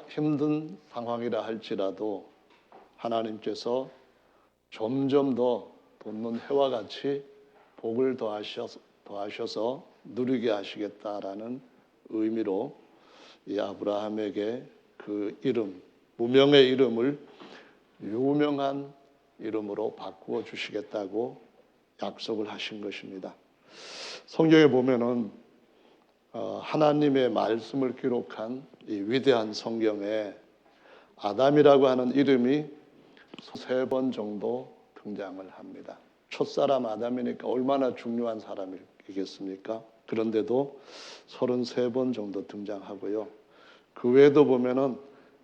힘든 상황이라 할지라도 하나님께서 점점 더 돋는 해와 같이 복을 더하셔서 누리게 하시겠다라는 의미로 이 아브라함에게 그 이름, 무명의 이름을 유명한 이름으로 바꾸어 주시겠다고 약속을 하신 것입니다. 성경에 보면은 하나님의 말씀을 기록한 이 위대한 성경에 아담이라고 하는 이름이 3번 정도 등장을 합니다. 첫사람 아담이니까 얼마나 중요한 사람이겠습니까? 그런데도 33번 정도 등장하고요. 그 외에도 보면은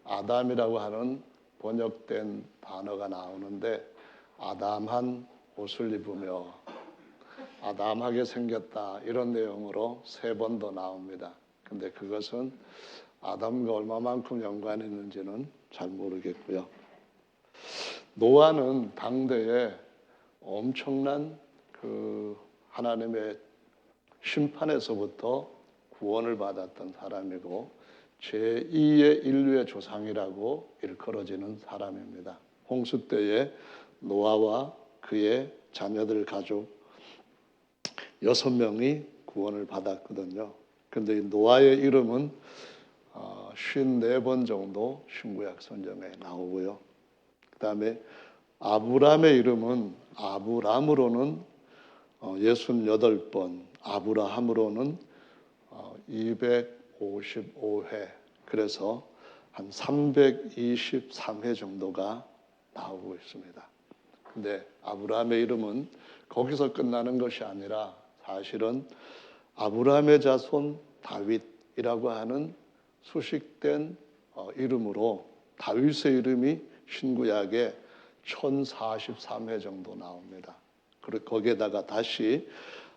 아담이라고 하는 번역된 단어가 나오는데 아담한 옷을 입으며 아담하게 생겼다 이런 내용으로 3번 더 나옵니다. 근데 그것은 아담과 얼마만큼 연관이 있는지는 잘 모르겠고요. 노아는 당대에 엄청난 그 하나님의 심판에서부터 구원을 받았던 사람이고 제2의 인류의 조상이라고 일컬어지는 사람입니다. 홍수 때에 노아와 그의 자녀들 가족 6명이 구원을 받았거든요. 그런데 노아의 이름은 54번 정도 신구약 성경에 나오고요. 그 다음에 아브람의 이름은 아브람으로는 68번, 아브라함으로는 255회, 그래서 한 323회 정도가 나오고 있습니다. 근데 아브라함의 이름은 거기서 끝나는 것이 아니라 사실은 아브라함의 자손 다윗이라고 하는 수식된 이름으로 다윗의 이름이 신구약에 1043회 정도 나옵니다. 그리고 거기에다가 다시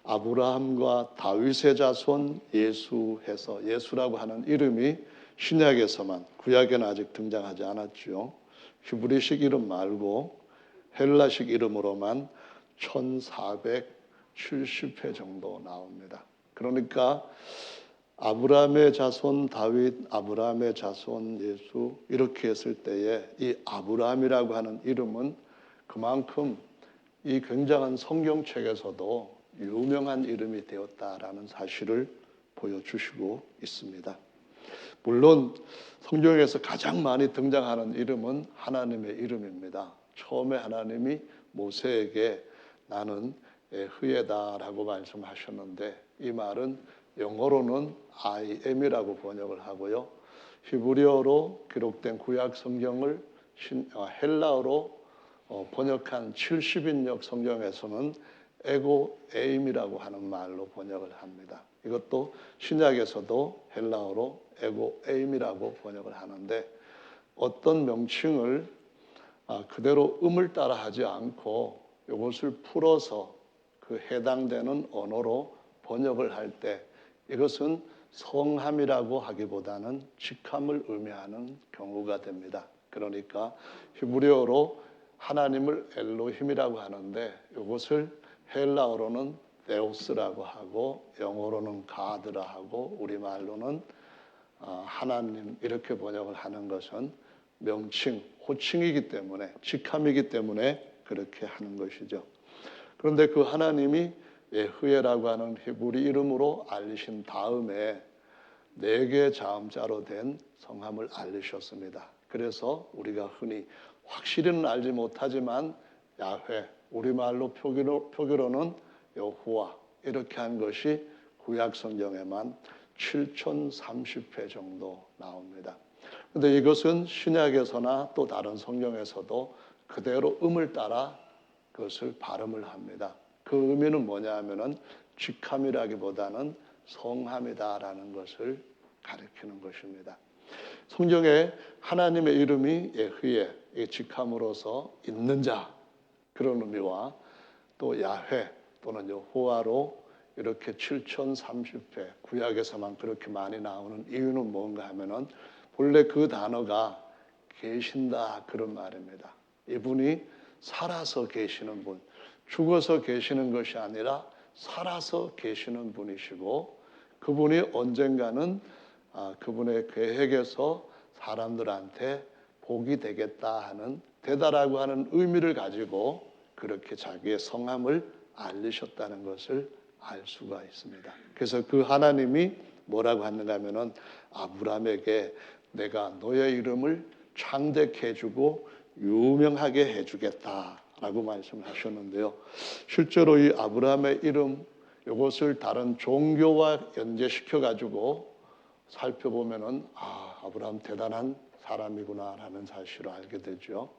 아브라함과 다윗의 자손 예수 해서 예수라고 하는 이름이 신약에서만, 구약에는 아직 등장하지 않았죠. 히브리식 이름 말고 헬라식 이름으로만 1470회 정도 나옵니다. 그러니까 아브라함의 자손 다윗, 아브라함의 자손 예수 이렇게 했을 때에 이 아브라함이라고 하는 이름은 그만큼 이 굉장한 성경책에서도 유명한 이름이 되었다라는 사실을 보여주시고 있습니다. 물론 성경에서 가장 많이 등장하는 이름은 하나님의 이름입니다. 처음에 하나님이 모세에게 나는 의혜다라고 말씀하셨는데 이 말은 영어로는 I am이라고 번역을 하고요. 히브리어로 기록된 구약 성경을 헬라어로 번역한 70인역 성경에서는 에고 에임이라고 하는 말로 번역을 합니다. 이것도 신약에서도 헬라어로 에고 에임이라고 번역을 하는데 어떤 명칭을 그대로 음을 따라 하지 않고 이것을 풀어서 그 해당되는 언어로 번역을 할 때 이것은 성함이라고 하기보다는 직함을 의미하는 경우가 됩니다. 그러니까 히브리어로 하나님을 엘로힘이라고 하는데 이것을 헬라어로는 데우스라고 하고 영어로는 가드라 하고 우리말로는 하나님 이렇게 번역을 하는 것은 명칭, 호칭이기 때문에 직함이기 때문에 그렇게 하는 것이죠. 그런데 그 하나님이 예흐예라고 하는 히브리 이름으로 알리신 다음에 4개 자음자로 된 성함을 알리셨습니다. 그래서 우리가 흔히 확실히는 알지 못하지만 야훼, 우리말로 표기로는 여호와 이렇게 한 것이 구약 성경에만 7030회 정도 나옵니다. 그런데 이것은 신약에서나 또 다른 성경에서도 그대로 음을 따라 그것을 발음을 합니다. 그 의미는 뭐냐 하면은 직함이라기보다는 성함이다라는 것을 가리키는 것입니다. 성경에 하나님의 이름이 예흐예, 직함으로서 있는 자 그런 의미와 또 야훼 또는 여호와로 이렇게 7030회 구약에서만 그렇게 많이 나오는 이유는 뭔가 하면은 본래 그 단어가 계신다 그런 말입니다. 이분이 살아서 계시는 분, 죽어서 계시는 것이 아니라 살아서 계시는 분이시고 그분이 언젠가는 그분의 계획에서 사람들한테 복이 되겠다 하는 되다라고 하는 의미를 가지고 그렇게 자기의 성함을 알리셨다는 것을 알 수가 있습니다. 그래서 그 하나님이 뭐라고 하는가 하면은 아브라함에게 내가 너의 이름을 창대케 해주고 유명하게 해주겠다라고 말씀을 하셨는데요. 실제로 이 아브라함의 이름 이것을 다른 종교와 연계시켜 가지고 살펴보면은 아브라함 대단한 사람이구나라는 사실을 알게 되죠.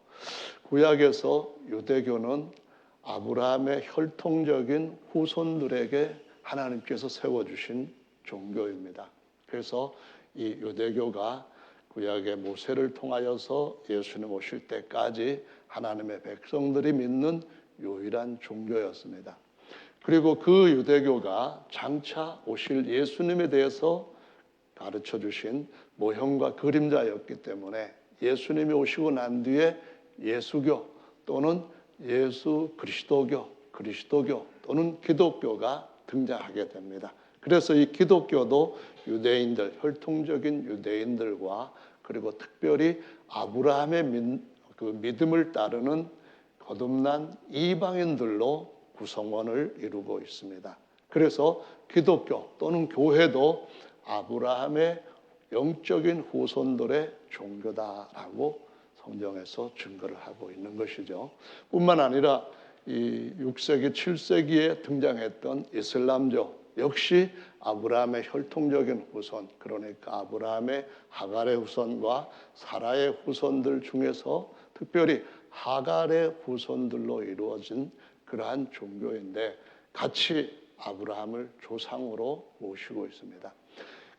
구약에서 유대교는 아브라함의 혈통적인 후손들에게 하나님께서 세워주신 종교입니다. 그래서 이 유대교가 구약의 모세를 통하여서 예수님 오실 때까지 하나님의 백성들이 믿는 유일한 종교였습니다. 그리고 그 유대교가 장차 오실 예수님에 대해서 가르쳐 주신 모형과 그림자였기 때문에 예수님이 오시고 난 뒤에 예수교 또는 예수 그리스도교 또는 기독교가 등장하게 됩니다. 그래서 이 기독교도 유대인들, 혈통적인 유대인들과 그리고 특별히 아브라함의 믿음을 따르는 거듭난 이방인들로 구성원을 이루고 있습니다. 그래서 기독교 또는 교회도 아브라함의 영적인 후손들의 종교다라고 성경에서 증거를 하고 있는 것이죠. 뿐만 아니라 이 6세기, 7세기에 등장했던 이슬람교 역시 아브라함의 혈통적인 후손, 그러니까 아브라함의 하갈의 후손과 사라의 후손들 중에서 특별히 하갈의 후손들로 이루어진 그러한 종교인데 같이 아브라함을 조상으로 모시고 있습니다.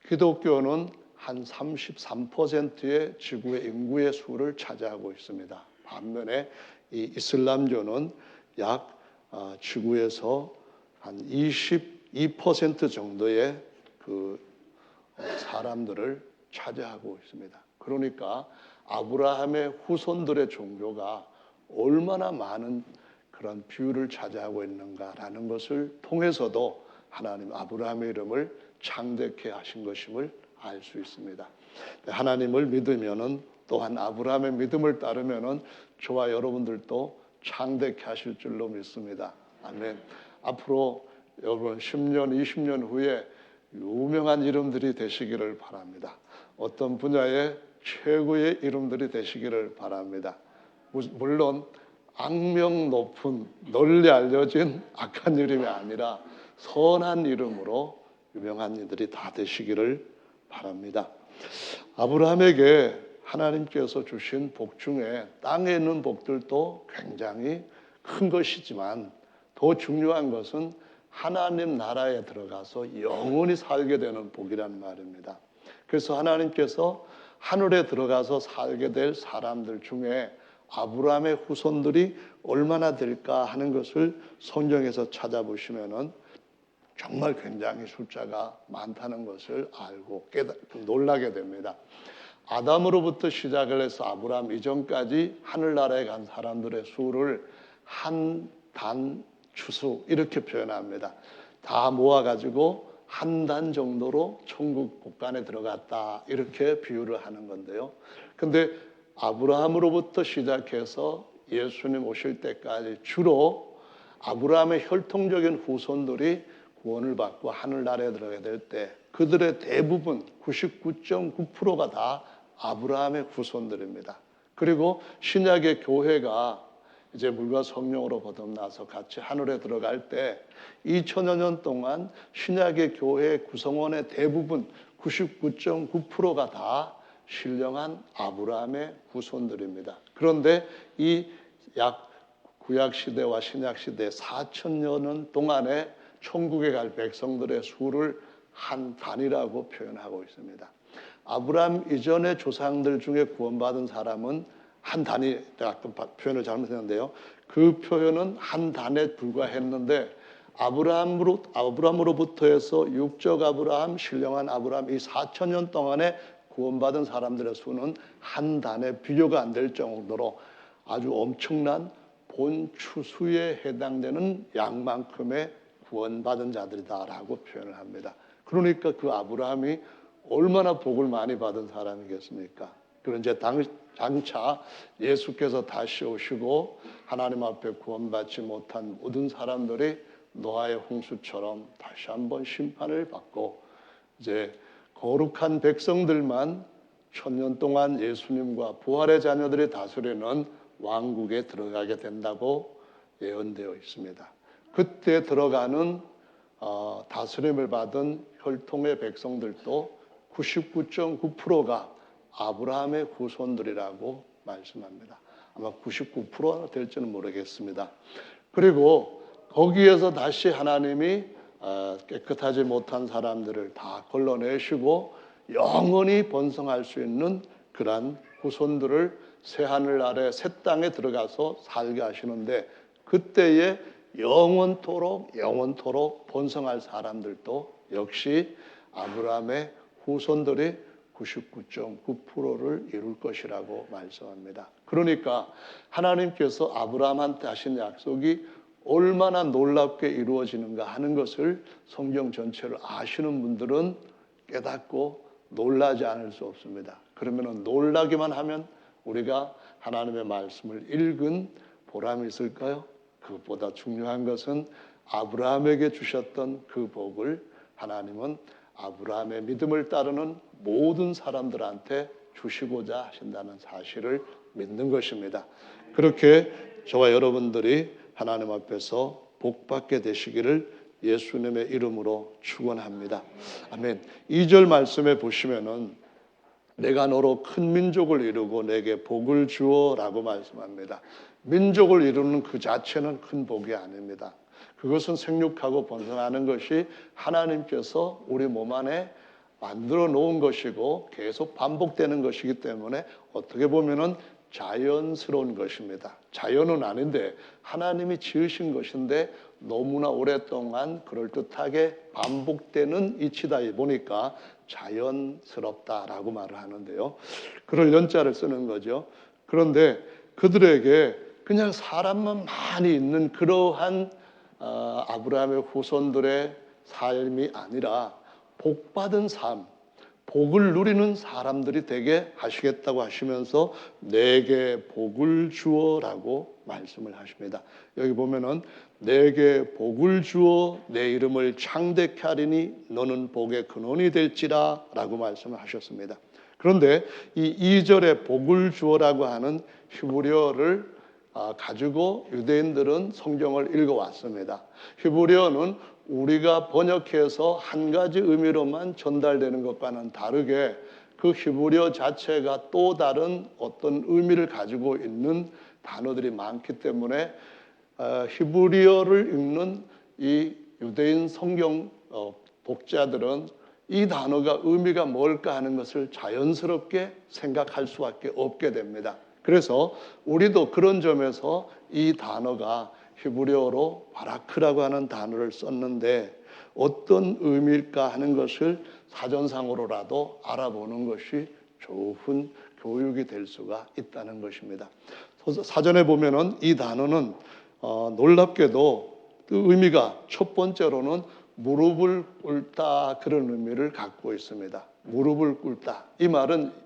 기독교는 한 33%의 지구의 인구의 수를 차지하고 있습니다. 반면에 이 이슬람교는 약 지구에서 한 22% 정도의 그 사람들을 차지하고 있습니다. 그러니까 아브라함의 후손들의 종교가 얼마나 많은 그런 비율을 차지하고 있는가라는 것을 통해서도 하나님 아브라함의 이름을 창대케 하신 것임을 알 수 있습니다. 하나님을 믿으면은 또한 아브라함의 믿음을 따르면은 저와 여러분들도 창대케 하실 줄로 믿습니다. 아멘. 앞으로 여러분 10년, 20년 후에 유명한 이름들이 되시기를 바랍니다. 어떤 분야의 최고의 이름들이 되시기를 바랍니다. 물론 악명 높은 널리 알려진 악한 이름이 아니라 선한 이름으로 유명한 이들이 다 되시기를 바랍니다. 아브라함에게 하나님께서 주신 복 중에 땅에 있는 복들도 굉장히 큰 것이지만 더 중요한 것은 하나님 나라에 들어가서 영원히 살게 되는 복이라는 말입니다. 그래서 하나님께서 하늘에 들어가서 살게 될 사람들 중에 아브라함의 후손들이 얼마나 될까 하는 것을 성경에서 찾아보시면은 정말 굉장히 숫자가 많다는 것을 알고 놀라게 됩니다. 아담으로부터 시작을 해서 아브라함 이전까지 하늘나라에 간 사람들의 수를 한 단 추수 이렇게 표현합니다. 다 모아가지고 한 단 정도로 천국 복간에 들어갔다 이렇게 비유를 하는 건데요. 근데 아브라함으로부터 시작해서 예수님 오실 때까지 주로 아브라함의 혈통적인 후손들이 구원을 받고 하늘나라에 들어가게 될 때 그들의 대부분 99.9%가 다 아브라함의 후손들입니다. 그리고 신약의 교회가 이제 물과 성령으로 거듭나서 같이 하늘에 들어갈 때 2000여 년 동안 신약의 교회 구성원의 대부분 99.9%가 다 신령한 아브라함의 후손들입니다. 그런데 이 약 구약 시대와 신약 시대 4000여 년 동안에 천국에 갈 백성들의 수를 한 단이라고 표현하고 있습니다. 아브라함 이전의 조상들 중에 구원받은 사람은 한 단이, 아까 표현을 잘못했는데요. 그 표현은 한 단에 불과했는데 아브라함으로부터 해서 육적 아브라함, 신령한 아브라함 이 4000년 동안에 구원받은 사람들의 수는 한 단에 비교가 안 될 정도로 아주 엄청난 본추수에 해당되는 양만큼의 구원받은 자들이다라고 표현을 합니다. 그러니까 그 아브라함이 얼마나 복을 많이 받은 사람이겠습니까? 그런 이제 장차 예수께서 다시 오시고 하나님 앞에 구원받지 못한 모든 사람들이 노아의 홍수처럼 다시 한번 심판을 받고 이제 거룩한 백성들만 1000년 동안 예수님과 부활의 자녀들이 다스리는 왕국에 들어가게 된다고 예언되어 있습니다. 그때 들어가는 다스림을 받은 혈통의 백성들도 99.9%가 아브라함의 후손들이라고 말씀합니다. 아마 99%가 될지는 모르겠습니다. 그리고 거기에서 다시 하나님이 깨끗하지 못한 사람들을 다 걸러내시고 영원히 번성할 수 있는 그러한 후손들을 새하늘 아래 새 땅에 들어가서 살게 하시는데 그때에 영원토록 번성할 사람들도 역시 아브라함의 후손들이 99.9%를 이룰 것이라고 말씀합니다. 그러니까 하나님께서 아브라함한테 하신 약속이 얼마나 놀랍게 이루어지는가 하는 것을 성경 전체를 아시는 분들은 깨닫고 놀라지 않을 수 없습니다. 그러면 놀라기만 하면 우리가 하나님의 말씀을 읽은 보람이 있을까요? 그것보다 중요한 것은 아브라함에게 주셨던 그 복을 하나님은 아브라함의 믿음을 따르는 모든 사람들한테 주시고자 하신다는 사실을 믿는 것입니다. 그렇게 저와 여러분들이 하나님 앞에서 복받게 되시기를 예수님의 이름으로 축원합니다. 아멘. 2절 말씀에 보시면은 내가 너로 큰 민족을 이루고 내게 복을 주어라고 말씀합니다. 민족을 이루는 그 자체는 큰 복이 아닙니다. 그것은 생육하고 번성하는 것이 하나님께서 우리 몸 안에 만들어 놓은 것이고 계속 반복되는 것이기 때문에 어떻게 보면은 자연스러운 것입니다. 자연은 아닌데 하나님이 지으신 것인데 너무나 오랫동안 그럴듯하게 반복되는 이치다 보니까 자연스럽다라고 말을 하는데요. 그럴 연자를 쓰는 거죠. 그런데 그들에게 그냥 사람만 많이 있는 그러한 아브라함의 후손들의 삶이 아니라 복받은 삶, 복을 누리는 사람들이 되게 하시겠다고 하시면서 내게 복을 주어라고 말씀을 하십니다. 여기 보면은 내게 복을 주어 내 이름을 창대케 하리니 너는 복의 근원이 될지라 라고 말씀을 하셨습니다. 그런데 이 2절에 복을 주어라고 하는 히브리어를 가지고 유대인들은 성경을 읽어왔습니다. 히브리어는 우리가 번역해서 한 가지 의미로만 전달되는 것과는 다르게 그 히브리어 자체가 또 다른 어떤 의미를 가지고 있는 단어들이 많기 때문에 히브리어를 읽는 이 유대인 성경 독자들은 이 단어가 의미가 뭘까 하는 것을 자연스럽게 생각할 수밖에 없게 됩니다. 그래서 우리도 그런 점에서 이 단어가 히브리어로 바라크라고 하는 단어를 썼는데 어떤 의미일까 하는 것을 사전상으로라도 알아보는 것이 좋은 교육이 될 수가 있다는 것입니다. 사전에 보면은 이 단어는 놀랍게도 그 의미가 첫 번째로는 무릎을 꿇다 그런 의미를 갖고 있습니다. 무릎을 꿇다. 이 말은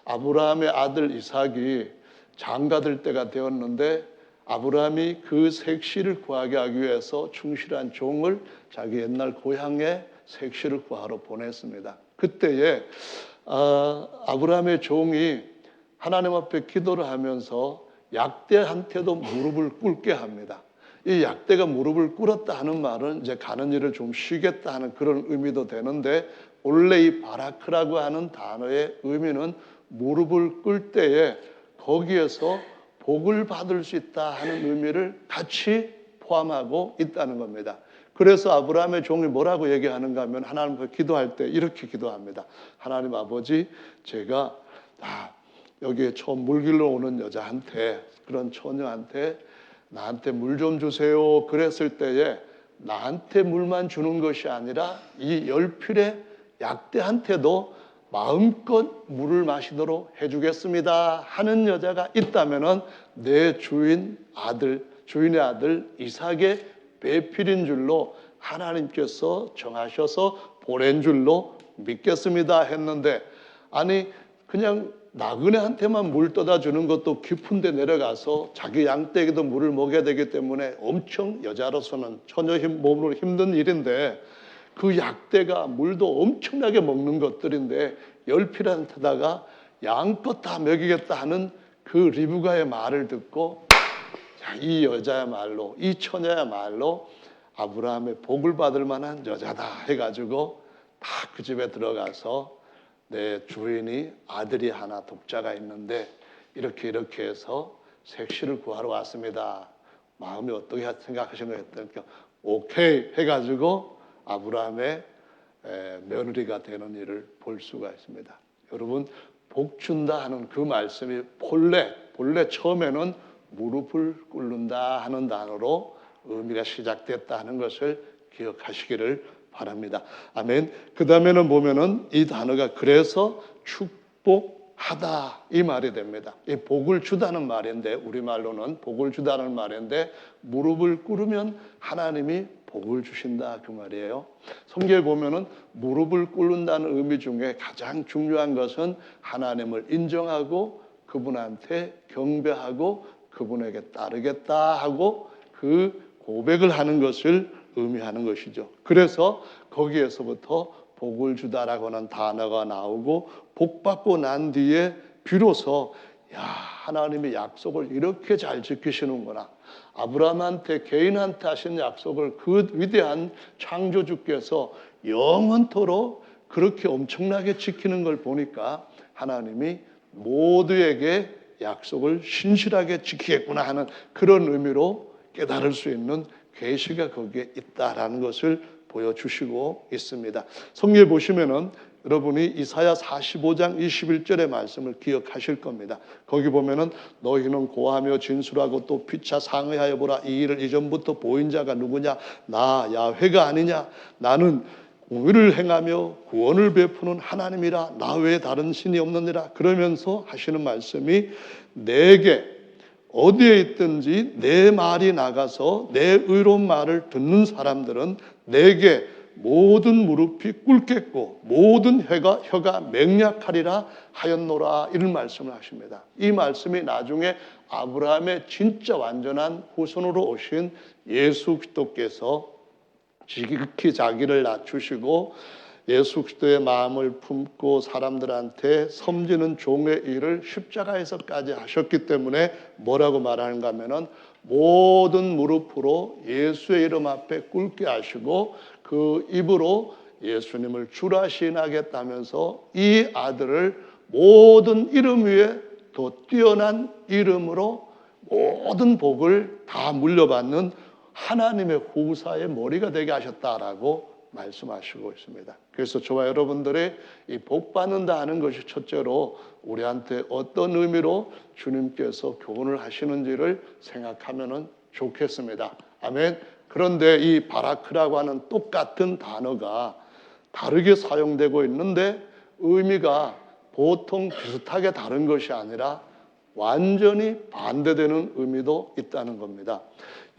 아브라함의 아들 이삭이 장가들 때가 되었는데 아브라함이 그 색시를 구하게 하기 위해서 충실한 종을 자기 옛날 고향에 색시를 구하러 보냈습니다. 그때에 아브라함의 종이 하나님 앞에 기도를 하면서 약대한테도 무릎을 꿇게 합니다. 이 약대가 무릎을 꿇었다 하는 말은 이제 가는 일을 좀 쉬겠다 하는 그런 의미도 되는데 원래 이 바라크라고 하는 단어의 의미는 무릎을 꿇을 때에 거기에서 복을 받을 수 있다 하는 의미를 같이 포함하고 있다는 겁니다. 그래서 아브라함의 종이 뭐라고 얘기하는가 하면 하나님 앞에 기도할 때 이렇게 기도합니다. 하나님 아버지, 제가 여기에 처음 물 길러 오는 여자한테, 그런 처녀한테 나한테 물 좀 주세요 그랬을 때에 나한테 물만 주는 것이 아니라 이 열필의 약대한테도 마음껏 물을 마시도록 해주겠습니다 하는 여자가 있다면은 내 주인의 아들 이삭의 배필인 줄로 하나님께서 정하셔서 보낸 줄로 믿겠습니다 했는데, 아니 그냥 나그네한테만 물 떠다 주는 것도 깊은 데 내려가서 자기 양떼에게도 물을 먹여야 되기 때문에 엄청 여자로서는 전혀 몸으로 힘든 일인데, 그 약대가 물도 엄청나게 먹는 것들인데 열필한테다가 양껏 다 먹이겠다 하는 그 리브가의 말을 듣고, 이 여자야말로, 이 처녀야말로 아브라함의 복을 받을 만한 여자다 해가지고 다 그 집에 들어가서 내 주인이 아들이 하나 독자가 있는데 이렇게 해서 색시를 구하러 왔습니다. 마음이 어떻게 생각하시는 거 했더니 오케이 해가지고 아브라함의 며느리가 되는 일을 볼 수가 있습니다. 여러분, 복 준다 하는 그 말씀이 본래 처음에는 무릎을 꿇는다 하는 단어로 의미가 시작됐다 하는 것을 기억하시기를 바랍니다. 아멘. 그 다음에는 보면은 이 단어가 그래서 축복하다 이 말이 됩니다. 이 복을 주다는 말인데, 우리말로는 복을 주다는 말인데 무릎을 꿇으면 하나님이 복을 주신다 그 말이에요. 성경에 보면은 무릎을 꿇는다는 의미 중에 가장 중요한 것은 하나님을 인정하고 그분한테 경배하고 그분에게 따르겠다 하고 그 고백을 하는 것을 의미하는 것이죠. 그래서 거기에서부터 복을 주다라고 하는 단어가 나오고, 복 받고 난 뒤에 비로소 하나님의 약속을 이렇게 잘 지키시는구나. 아브라함한테 개인한테 하신 약속을 그 위대한 창조주께서 영원토록 그렇게 엄청나게 지키는 걸 보니까 하나님이 모두에게 약속을 신실하게 지키겠구나 하는 그런 의미로 깨달을 수 있는 계시가 거기에 있다라는 것을 보여주시고 있습니다. 성경에 보시면은 여러분이 이사야 45장 21절의 말씀을 기억하실 겁니다. 거기 보면은 너희는 고하며 진술하고 또 피차 상의하여 보라. 이 일을 이전부터 보인 자가 누구냐? 나 야훼가 아니냐? 나는 공의를 행하며 구원을 베푸는 하나님이라. 나 외에 다른 신이 없느니라. 그러면서 하시는 말씀이, 내게 어디에 있든지 내 말이 나가서 내 의로운 말을 듣는 사람들은 내게 모든 무릎이 꿇겠고 모든 혀가 맹약하리라 하였노라. 이런 말씀을 하십니다. 이 말씀이 나중에 아브라함의 진짜 완전한 후손으로 오신 예수 그리스도께서 지극히 자기를 낮추시고 예수 그리스도의 마음을 품고 사람들한테 섬기는 종의 일을 십자가에서까지 하셨기 때문에 뭐라고 말하는가 하면은 모든 무릎으로 예수의 이름 앞에 꿇게 하시고 그 입으로 예수님을 주라 시인하겠다면서 이 아들을 모든 이름 위에 더 뛰어난 이름으로 모든 복을 다 물려받는 하나님의 후사의 머리가 되게 하셨다라고 말씀하시고 있습니다. 그래서 저와 여러분들의 이 복 받는다 하는 것이 첫째로 우리한테 어떤 의미로 주님께서 교훈을 하시는지를 생각하면 좋겠습니다. 아멘. 그런데 이 바라크라고 하는 똑같은 단어가 다르게 사용되고 있는데 의미가 보통 비슷하게 다른 것이 아니라 완전히 반대되는 의미도 있다는 겁니다.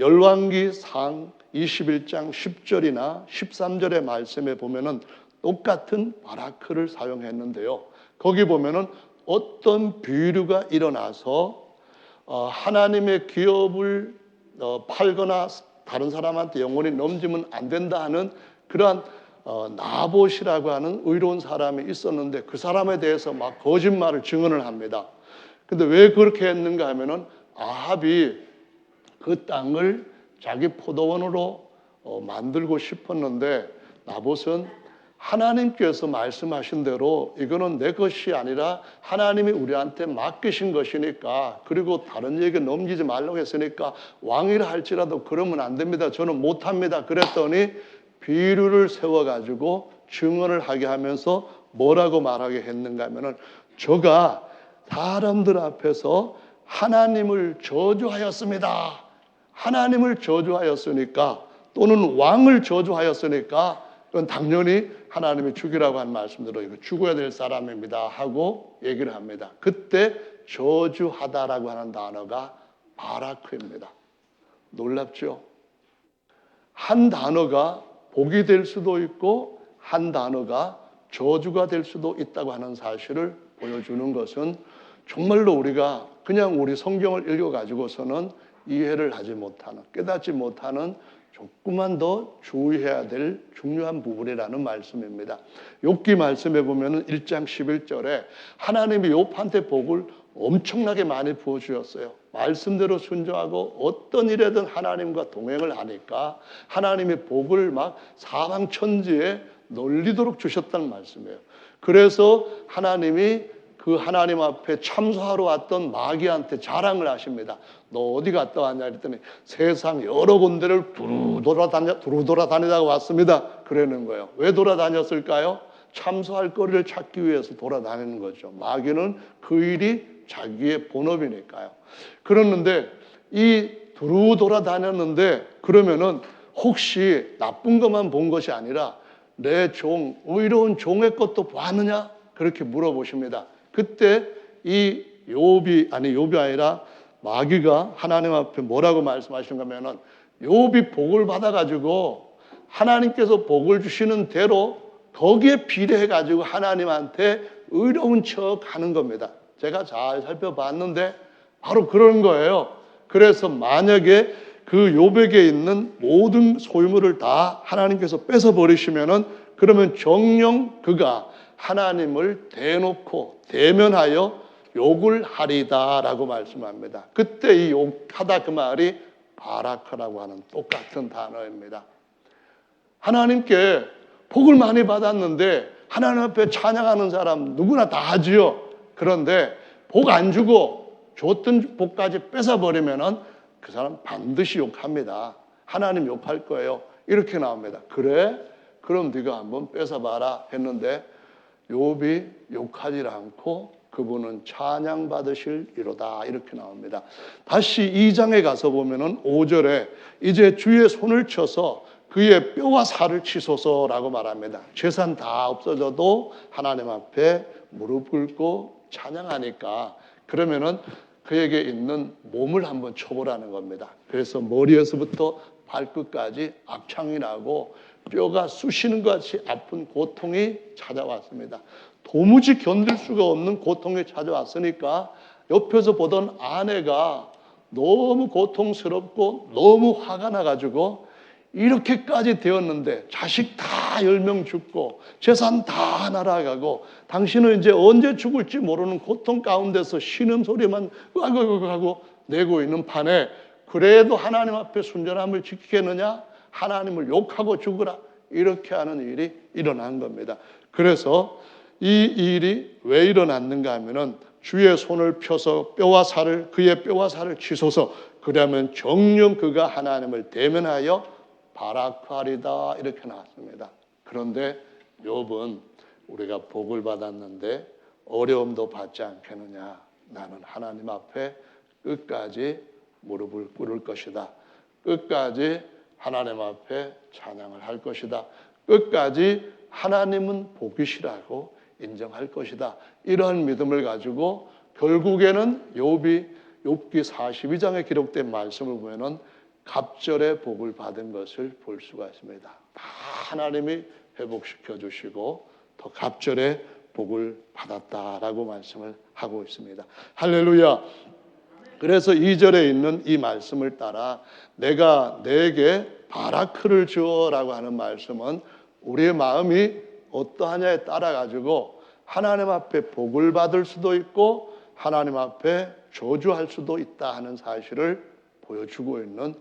열왕기상 21장 10절이나 13절의 말씀에 보면은 똑같은 바라크를 사용했는데요. 거기 보면은 어떤 비류가 일어나서 하나님의 기업을 팔거나 다른 사람한테 영원히 넘기면 안 된다 하는 그러한 나봇이라고 하는 의로운 사람이 있었는데 그 사람에 대해서 막 거짓말을 증언을 합니다. 근데 왜 그렇게 했는가 하면은 아합이 그 땅을 자기 포도원으로 만들고 싶었는데 나봇은 하나님께서 말씀하신 대로 이거는 내 것이 아니라 하나님이 우리한테 맡기신 것이니까, 그리고 다른 얘기 넘기지 말라고 했으니까 왕이라 할지라도 그러면 안 됩니다. 저는 못합니다. 그랬더니 비류를 세워가지고 증언을 하게 하면서 뭐라고 말하게 했는가 하면은 저가 사람들 앞에서 하나님을 저주하였습니다. 하나님을 저주하였으니까 또는 왕을 저주하였으니까 그건 당연히 하나님이 죽이라고 한 말씀대로 이거 죽어야 될 사람입니다 하고 얘기를 합니다. 그때 저주하다라고 하는 단어가 바라크입니다. 놀랍죠? 한 단어가 복이 될 수도 있고 한 단어가 저주가 될 수도 있다고 하는 사실을 보여주는 것은 정말로 우리가 그냥 우리 성경을 읽어가지고서는 이해를 하지 못하는, 깨닫지 못하는 조금만 더 주의해야 될 중요한 부분이라는 말씀입니다. 욥기 말씀에 보면 1장 11절에 하나님이 욥한테 복을 엄청나게 많이 부어주었어요. 말씀대로 순종하고 어떤 일에든 하나님과 동행을 하니까 하나님이 복을 막 사방 천지에 널리도록 주셨다는 말씀이에요. 그래서 하나님이 그 하나님 앞에 참소하러 왔던 마귀한테 자랑을 하십니다. 너 어디 갔다 왔냐 했더니 세상 여러 군데를 두루 돌아다니다가 왔습니다. 그러는 거예요. 왜 돌아다녔을까요? 참소할 거리를 찾기 위해서 돌아다니는 거죠. 마귀는 그 일이 자기의 본업이니까요. 그러는데 이 두루 돌아다녔는데 그러면은 혹시 나쁜 것만 본 것이 아니라 내 종, 의로운 종의 것도 보았느냐? 그렇게 물어보십니다. 그때 이 욥이 아니라 마귀가 하나님 앞에 뭐라고 말씀하시는가 하면은 욥이 복을 받아가지고 하나님께서 복을 주시는 대로 거기에 비례해가지고 하나님한테 의로운 척 하는 겁니다. 제가 잘 살펴봤는데 바로 그런 거예요. 그래서 만약에 그 욥에게 있는 모든 소유물을 다 하나님께서 뺏어버리시면은 그러면 정녕 그가 하나님을 대놓고 대면하여 욕을 하리다라고 말씀합니다. 그때 이 욕하다 그 말이 바라크라고 하는 똑같은 단어입니다. 하나님께 복을 많이 받았는데 하나님 앞에 찬양하는 사람 누구나 다 하지요. 그런데 복 안 주고 줬던 복까지 뺏어버리면은 그 사람 반드시 욕합니다. 하나님 욕할 거예요. 이렇게 나옵니다. 그래? 그럼 네가 한번 뺏어봐라 했는데 욥이 욕하지 않고 그분은 찬양받으실 이로다 이렇게 나옵니다. 다시 2장에 가서 보면은 5절에 이제 주의 손을 쳐서 그의 뼈와 살을 치소서라고 말합니다. 재산 다 없어져도 하나님 앞에 무릎 꿇고 찬양하니까 그러면은 그에게 있는 몸을 한번 쳐보라는 겁니다. 그래서 머리에서부터 발끝까지 악창이 나고 뼈가 쑤시는 것 같이 아픈 고통이 찾아왔습니다. 도무지 견딜 수가 없는 고통이 찾아왔으니까 옆에서 보던 아내가 너무 고통스럽고 너무 화가 나가지고 이렇게까지 되었는데 자식 다 10명 죽고 재산 다 날아가고 당신은 이제 언제 죽을지 모르는 고통 가운데서 신음소리만 하고 내고 있는 판에 그래도 하나님 앞에 순전함을 지키겠느냐? 하나님을 욕하고 죽으라. 이렇게 하는 일이 일어난 겁니다. 그래서 이 일이 왜 일어났는가 하면은 주의 손을 펴서 그의 뼈와 살을 치소서. 그러면 정녕 그가 하나님을 대면하여 바라크하리다 이렇게 나왔습니다. 그런데 욥은 우리가 복을 받았는데 어려움도 받지 않겠느냐. 나는 하나님 앞에 끝까지 무릎을 꿇을 것이다. 끝까지 하나님 앞에 찬양을 할 것이다. 끝까지 하나님은 복이시라고 인정할 것이다. 이러한 믿음을 가지고 결국에는 욥기 42장에 기록된 말씀을 보면은 갑절의 복을 받은 것을 볼 수가 있습니다. 다 하나님이 회복시켜 주시고 더 갑절의 복을 받았다라고 말씀을 하고 있습니다. 할렐루야. 그래서 2절에 있는 이 말씀을 따라 내가 내게 바라크를 주어라고 하는 말씀은 우리의 마음이 어떠하냐에 따라 가지고 하나님 앞에 복을 받을 수도 있고 하나님 앞에 저주할 수도 있다 하는 사실을 보여주고 있는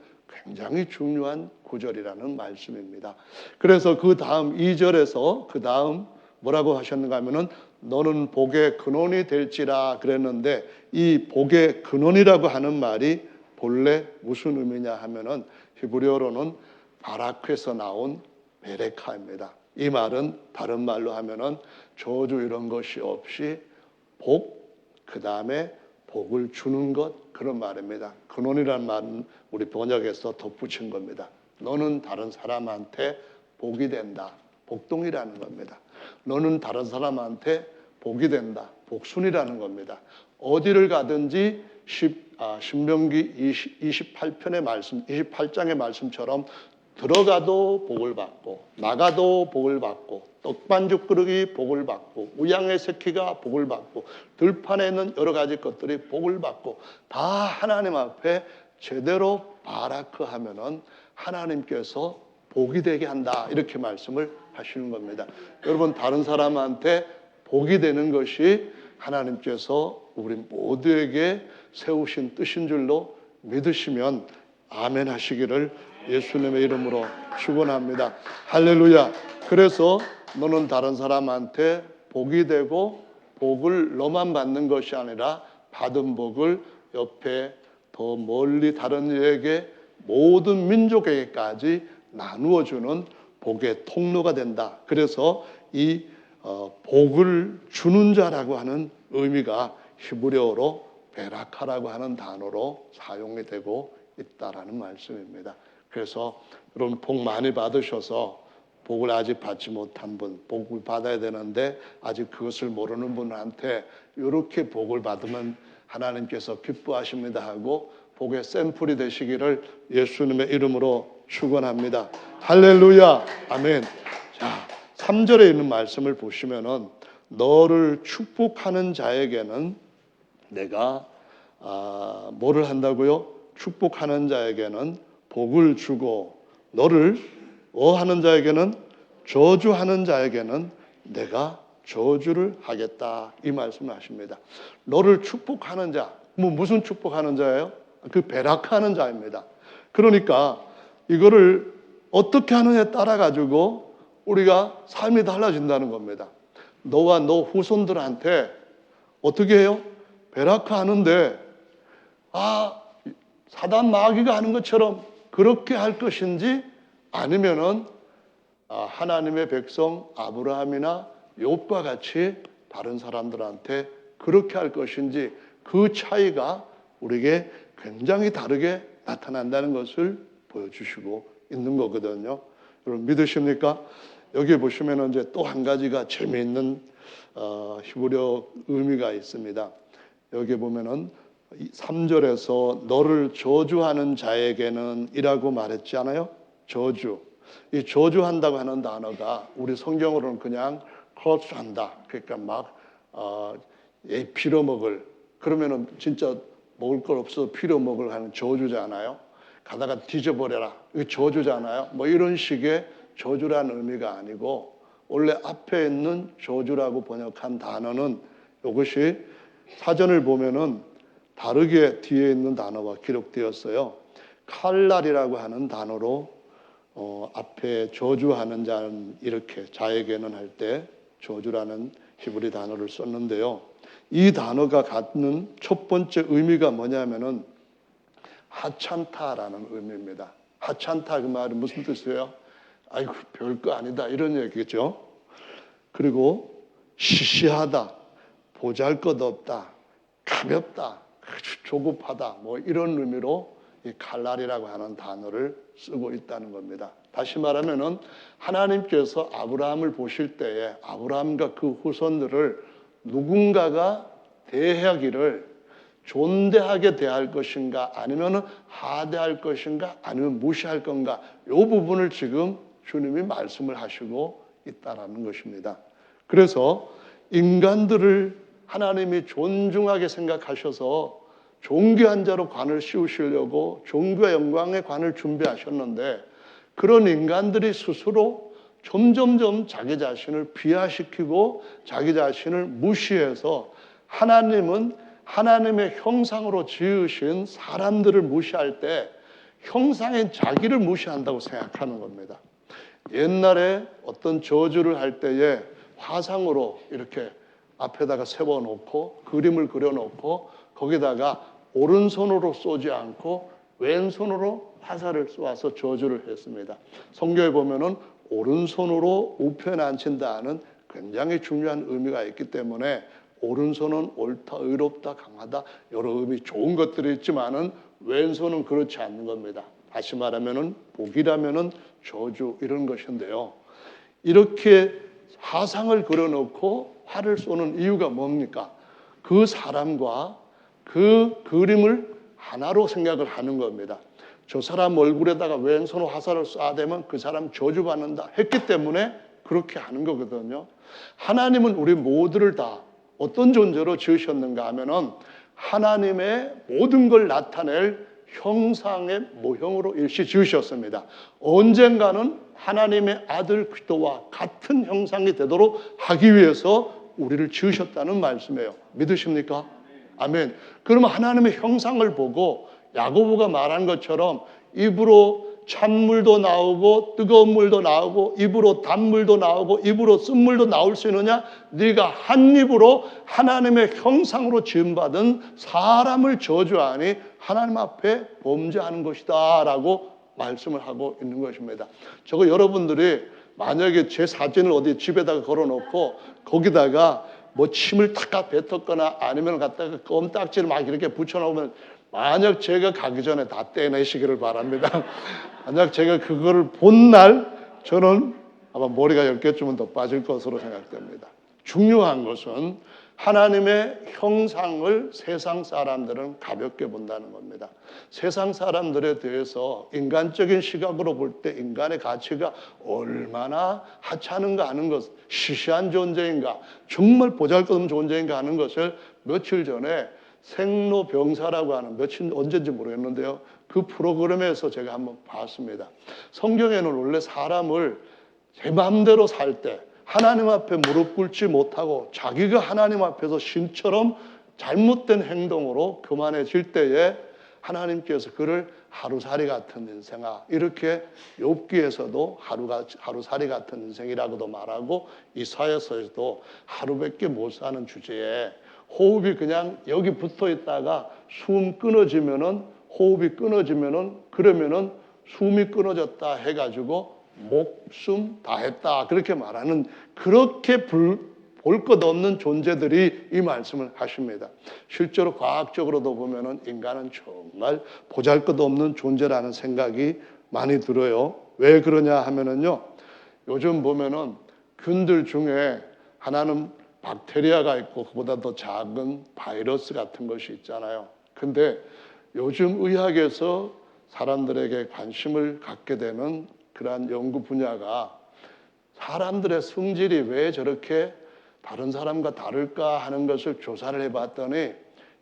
굉장히 중요한 구절이라는 말씀입니다. 그래서 그 다음 2절에서 그 다음 뭐라고 하셨는가 하면은 너는 복의 근원이 될지라 그랬는데 이 복의 근원이라고 하는 말이 본래 무슨 의미냐 하면은 히브리어로는 바라크에서 나온 베레카입니다. 이 말은 다른 말로 하면은 저주 이런 것이 없이 복, 그 다음에 복을 주는 것 그런 말입니다. 근원이라는 말은 우리 번역에서 덧붙인 겁니다. 너는 다른 사람한테 복이 된다. 복동이라는 겁니다. 너는 다른 사람한테 복이 된다. 복순이라는 겁니다. 어디를 가든지 신명기 28편의 말씀, 28장의 말씀처럼 들어가도 복을 받고 나가도 복을 받고 떡반죽 그릇이 복을 받고 우양의 새끼가 복을 받고 들판에 있는 여러 가지 것들이 복을 받고 다 하나님 앞에 제대로 바라크하면은 하나님께서 복이 되게 한다, 이렇게 말씀을 하시는 겁니다. 여러분, 다른 사람한테 복이 되는 것이 하나님께서 우리 모두에게 세우신 뜻인 줄로 믿으시면 아멘 하시기를 예수님의 이름으로 축원합니다. 할렐루야. 그래서 너는 다른 사람한테 복이 되고 복을 너만 받는 것이 아니라 받은 복을 옆에 더 멀리 다른 이에게 모든 민족에게까지 나누어 주는 복의 통로가 된다. 그래서 이 복을 주는 자라고 하는 의미가 히브리어로 베라카라고 하는 단어로 사용이 되고 있다라는 말씀입니다. 그래서 여러분, 복 많이 받으셔서 복을 아직 받지 못한 분, 복을 받아야 되는데 아직 그것을 모르는 분한테 이렇게 복을 받으면 하나님께서 기뻐하십니다 하고 복의 샘플이 되시기를 예수님의 이름으로 축원합니다. 할렐루야. 아멘. 자, 3절에 있는 말씀을 보시면은 너를 축복하는 자에게는 내가 뭐를 한다고요? 축복하는 자에게는 복을 주고 너를 하는 자에게는, 저주하는 자에게는 내가 저주를 하겠다, 이 말씀을 하십니다. 너를 축복하는 자, 무슨 축복하는 자예요? 그 베라크하는 자입니다. 그러니까 이거를 어떻게 하느냐에 따라 가지고 우리가 삶이 달라진다는 겁니다. 너와 너 후손들한테 어떻게 해요? 베라크 하는데 사단 마귀가 하는 것처럼 그렇게 할 것인지, 아니면은 하나님의 백성 아브라함이나 욥과 같이 다른 사람들한테 그렇게 할 것인지, 그 차이가 우리에게 굉장히 다르게 나타난다는 것을 보여주시고 있는 거거든요. 여러분, 믿으십니까? 여기 보시면 이제 또 한 가지가 재미있는 히브리어 의미가 있습니다. 여기 보면은 3절에서 너를 저주하는 자에게는 이라고 말했잖아요. 저주. 이 저주한다고 하는 단어가 우리 성경으로는 그냥 커스한다. 그러니까 막 빌어먹을, 그러면은 진짜 먹을 걸 없어서 빌어먹을 하는 저주잖아요. 가다가 뒤져버려라, 이거 저주잖아요. 뭐 이런 식의 저주라는 의미가 아니고, 원래 앞에 있는 저주라고 번역한 단어는 이것이 사전을 보면은 다르게 뒤에 있는 단어가 기록되었어요. 칼날이라고 하는 단어로 앞에 저주하는 자는, 이렇게 자에게는 할 때 저주라는 히브리 단어를 썼는데요. 이 단어가 갖는 첫 번째 의미가 뭐냐면은 하찮다라는 의미입니다. 하찮다, 그 말은 무슨 뜻이에요? 아이고, 별거 아니다, 이런 얘기죠. 그리고 시시하다, 보잘것없다, 가볍다, 조급하다, 뭐 이런 의미로 이 칼날이라고 하는 단어를 쓰고 있다는 겁니다. 다시 말하면은 하나님께서 아브라함을 보실 때에 아브라함과 그 후손들을 누군가가 대하기를 존대하게 대할 것인가, 아니면 하대할 것인가, 아니면 무시할 건가, 이 부분을 지금 주님이 말씀을 하시고 있다라는 것입니다. 그래서 인간들을 하나님이 존중하게 생각하셔서 존귀한 자로 관을 씌우시려고 존귀와 영광의 관을 준비하셨는데, 그런 인간들이 스스로 점점점 자기 자신을 비하시키고 자기 자신을 무시해서, 하나님은 하나님의 형상으로 지으신 사람들을 무시할 때 형상인 자기를 무시한다고 생각하는 겁니다. 옛날에 어떤 저주를 할 때에 화상으로 이렇게 앞에다가 세워놓고 그림을 그려놓고 거기다가 오른손으로 쏘지 않고 왼손으로 화살을 쏘아서 저주를 했습니다. 성경에 보면은 오른손으로 우편에 앉힌다는 굉장히 중요한 의미가 있기 때문에 오른손은 옳다, 의롭다, 강하다, 여러 의미 좋은 것들이 있지만은 왼손은 그렇지 않는 겁니다. 다시 말하면은 복이라면은 저주, 이런 것인데요. 이렇게 화상을 그려놓고 활을 쏘는 이유가 뭡니까? 그 사람과 그 그림을 하나로 생각을 하는 겁니다. 저 사람 얼굴에다가 왼손 화살을 쏴대면 그 사람 저주받는다 했기 때문에 그렇게 하는 거거든요. 하나님은 우리 모두를 다 어떤 존재로 지으셨는가 하면은 하나님의 모든 걸 나타낼 형상의 모형으로 일시 지으셨습니다. 언젠가는 하나님의 아들 그리스도와 같은 형상이 되도록 하기 위해서 우리를 지으셨다는 말씀이에요. 믿으십니까? 아멘. 그러면 하나님의 형상을 보고 야고보가 말한 것처럼 입으로 찬물도 나오고 뜨거운 물도 나오고 입으로 단물도 나오고 입으로 쓴물도 나올 수 있느냐? 네가 한 입으로 하나님의 형상으로 지음받은 사람을 저주하니 하나님 앞에 범죄하는 것이다 라고 말씀을 하고 있는 것입니다. 저거 여러분들이 만약에 제 사진을 어디 집에다가 걸어놓고 거기다가 뭐 침을 탁 뱉었거나 아니면 갖다가 껌딱지를 막 이렇게 붙여놓으면 만약 제가 가기 전에 다 떼내시기를 바랍니다. 만약 제가 그거를 본 날 저는 아마 머리가 10개쯤은 더 빠질 것으로 생각됩니다. 중요한 것은 하나님의 형상을 세상 사람들은 가볍게 본다는 겁니다. 세상 사람들에 대해서 인간적인 시각으로 볼 때 인간의 가치가 얼마나 하찮은가 하는 것, 시시한 존재인가, 정말 보잘것없는 존재인가 하는 것을 며칠 전에 생로병사라고 하는 언제인지 모르겠는데요. 그 프로그램에서 제가 한번 봤습니다. 성경에는 원래 사람을 제 마음대로 살 때 하나님 앞에 무릎 꿇지 못하고 자기가 하나님 앞에서 신처럼 잘못된 행동으로 교만해질 때에 하나님께서 그를 하루살이 같은 인생아 이렇게 욥기에서도 하루살이 같은 인생이라고도 말하고 이사야서에서도 하루밖에 못 사는 주제에 호흡이 그냥 여기 붙어 있다가 숨 끊어지면은 호흡이 끊어지면은 그러면은 숨이 끊어졌다 해가지고 목숨 다 했다 그렇게 말하는 그렇게 볼 것 없는 존재들이 이 말씀을 하십니다. 실제로 과학적으로도 보면은 인간은 정말 보잘것없는 존재라는 생각이 많이 들어요. 왜 그러냐 하면은요. 요즘 보면은 균들 중에 하나는 박테리아가 있고 그보다 더 작은 바이러스 같은 것이 있잖아요. 근데 요즘 의학에서 사람들에게 관심을 갖게 되는 그러한 연구 분야가 사람들의 성질이 왜 저렇게 다른 사람과 다를까 하는 것을 조사를 해봤더니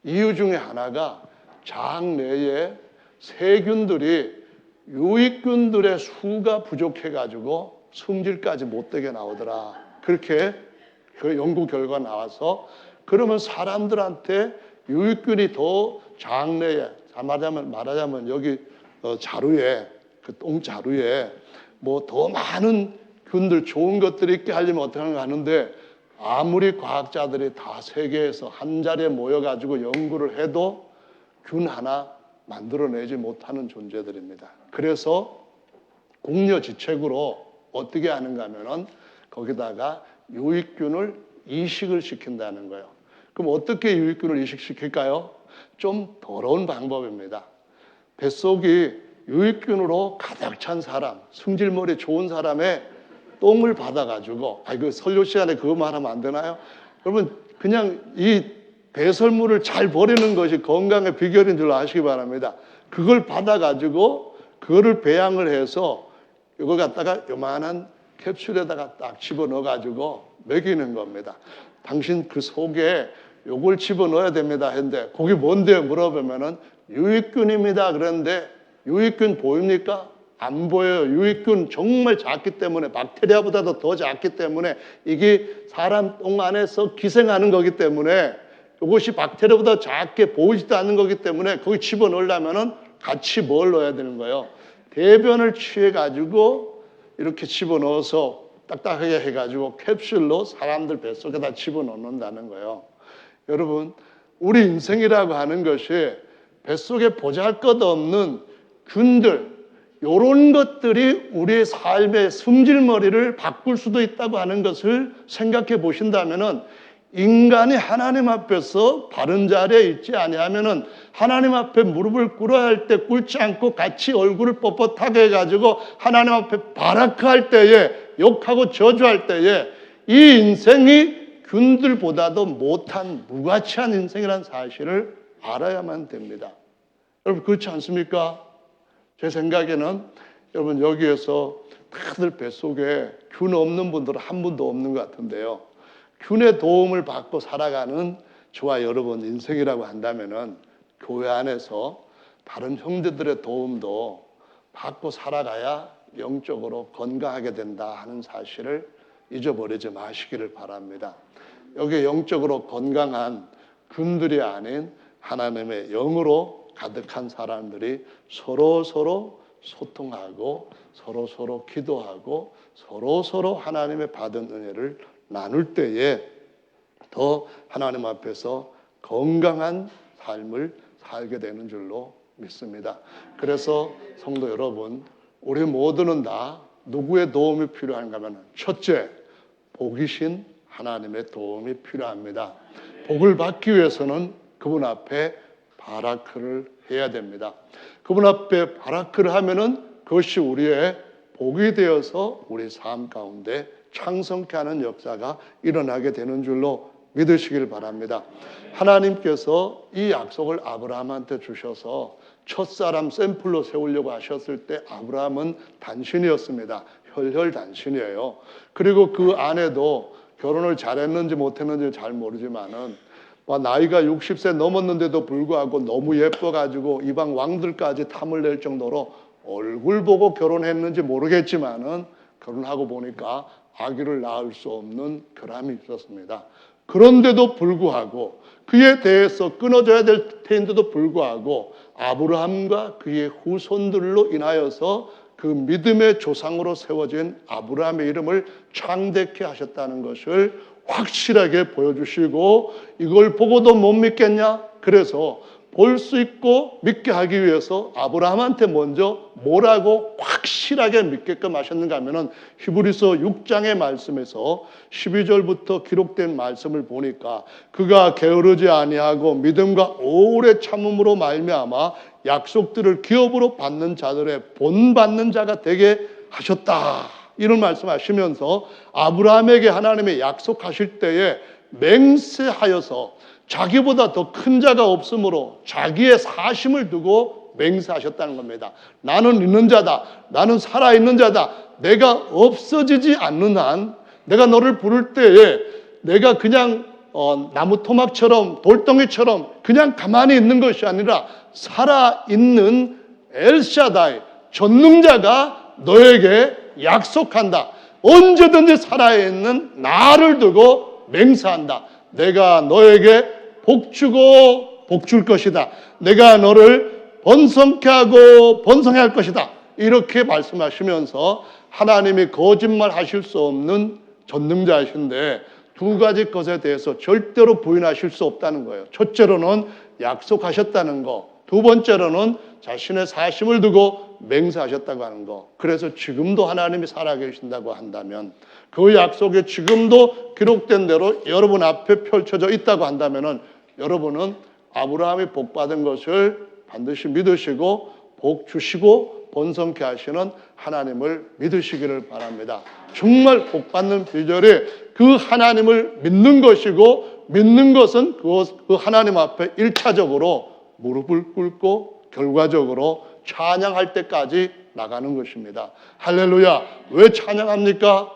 이유 중에 하나가 장 내에 세균들이 유익균들의 수가 부족해가지고 성질까지 못되게 나오더라. 그렇게 그 연구 결과 나와서 그러면 사람들한테 유익균이 더 장내에 말하자면 여기 자루에 그 똥자루에 뭐 더 많은 균들 좋은 것들이 있게 하려면 어떻게 하는가 하는데 아무리 과학자들이 다 세계에서 한 자리에 모여가지고 연구를 해도 균 하나 만들어내지 못하는 존재들입니다. 그래서 궁여지책으로 어떻게 하는가 하면은 거기다가 유익균을 이식을 시킨다는 거예요. 그럼 어떻게 유익균을 이식시킬까요? 좀 더러운 방법입니다. 뱃속이 유익균으로 가득 찬 사람, 승질머리 좋은 사람의 똥을 받아가지고, 그 설교 시간에 그거 말하면 안 되나요? 여러분, 그냥 이 배설물을 잘 버리는 것이 건강의 비결인 줄 아시기 바랍니다. 그걸 받아가지고, 그거를 배양을 해서, 이걸 갖다가 요만한 캡슐에다가 딱 집어넣어가지고 먹이는 겁니다. 당신 그 속에 요걸 집어넣어야 됩니다 했는데, 그게 뭔데요? 물어보면은 유익균입니다. 그런데 유익균 보입니까? 안 보여요. 유익균 정말 작기 때문에 박테리아보다도 더 작기 때문에 이게 사람 똥 안에서 기생하는 거기 때문에 이것이 박테리아보다 작게 보이지도 않는 거기 때문에 거기 집어넣으려면은 같이 뭘 넣어야 되는 거예요? 대변을 취해가지고 이렇게 집어넣어서 딱딱하게 해가지고 캡슐로 사람들 뱃속에다 집어넣는다는 거예요. 여러분, 우리 인생이라고 하는 것이 뱃속에 보잘것없는 균들 이런 것들이 우리의 삶의 승질머리를 바꿀 수도 있다고 하는 것을 생각해 보신다면은 인간이 하나님 앞에서 바른 자리에 있지 아니하면은 하나님 앞에 무릎을 꿇어야 할 때 꿇지 않고 같이 얼굴을 뻣뻣하게 해가지고 하나님 앞에 바라크할 때에 욕하고 저주할 때에 이 인생이 균들보다도 못한 무가치한 인생이라는 사실을 알아야만 됩니다. 여러분 그렇지 않습니까? 제 생각에는 여러분 여기에서 다들 뱃속에 균 없는 분들은 한 분도 없는 것 같은데요. 균의 도움을 받고 살아가는 저와 여러분 인생이라고 한다면은 교회 안에서 다른 형제들의 도움도 받고 살아가야 영적으로 건강하게 된다 하는 사실을 잊어버리지 마시기를 바랍니다. 여기 영적으로 건강한 군들이 아닌 하나님의 영으로 가득한 사람들이 서로 소통하고 서로 기도하고 서로 하나님의 받은 은혜를 나눌 때에 더 하나님 앞에서 건강한 삶을 살게 되는 줄로 믿습니다. 그래서 성도 여러분, 우리 모두는 다 누구의 도움이 필요한가 하면 첫째, 복이신 하나님의 도움이 필요합니다. 복을 받기 위해서는 그분 앞에 바라크를 해야 됩니다. 그분 앞에 바라크를 하면은 그것이 우리의 복이 되어서 우리 삶 가운데 창성케 하는 역사가 일어나게 되는 줄로 믿으시길 바랍니다. 하나님께서 이 약속을 아브라함한테 주셔서 첫사람 샘플로 세우려고 하셨을 때 아브라함은 단신이었습니다. 혈혈단신이에요. 그리고 그 아내도 결혼을 잘했는지 못했는지 잘 모르지만은 나이가 60세 넘었는데도 불구하고 너무 예뻐가지고 이방 왕들까지 탐을 낼 정도로 얼굴 보고 결혼했는지 모르겠지만은 결혼하고 보니까 아기를 낳을 수 없는 결함이 있었습니다. 그런데도 불구하고 그에 대해서 끊어져야 될 텐데도 불구하고 아브라함과 그의 후손들로 인하여서 그 믿음의 조상으로 세워진 아브라함의 이름을 창대케 하셨다는 것을 확실하게 보여주시고 이걸 보고도 못 믿겠냐? 그래서 볼 수 있고 믿게 하기 위해서 아브라함한테 먼저 뭐라고 확실하게 믿게끔 하셨는가 하면은 히브리서 6장의 말씀에서 12절부터 기록된 말씀을 보니까 그가 게으르지 아니하고 믿음과 오래 참음으로 말미암아 약속들을 기업으로 받는 자들의 본받는 자가 되게 하셨다. 이런 말씀하시면서 아브라함에게 하나님의 약속하실 때에 맹세하여서 자기보다 더 큰 자가 없으므로 자기의 사심을 두고 맹세하셨다는 겁니다. 나는 있는 자다. 나는 살아있는 자다. 내가 없어지지 않는 한 내가 너를 부를 때에 내가 그냥 나무 토막처럼 돌덩이처럼 그냥 가만히 있는 것이 아니라 살아있는 엘샤다이 전능자가 너에게 약속한다. 언제든지 살아있는 나를 두고 맹세한다. 내가 너에게 복주고 복줄 것이다. 내가 너를 번성케 하고 번성해 할 것이다. 이렇게 말씀하시면서 하나님이 거짓말 하실 수 없는 전능자이신데 두 가지 것에 대해서 절대로 부인하실 수 없다는 거예요. 첫째로는 약속하셨다는 거, 두 번째로는 자신의 사심을 두고 맹세하셨다고 하는 거. 그래서 지금도 하나님이 살아계신다고 한다면 그 약속이 지금도 기록된 대로 여러분 앞에 펼쳐져 있다고 한다면은 여러분은 아브라함이 복받은 것을 반드시 믿으시고 복 주시고 번성케 하시는 하나님을 믿으시기를 바랍니다. 정말 복받는 비결이 그 하나님을 믿는 것이고 믿는 것은 그 하나님 앞에 1차적으로 무릎을 꿇고 결과적으로 찬양할 때까지 나가는 것입니다. 할렐루야. 왜 찬양합니까?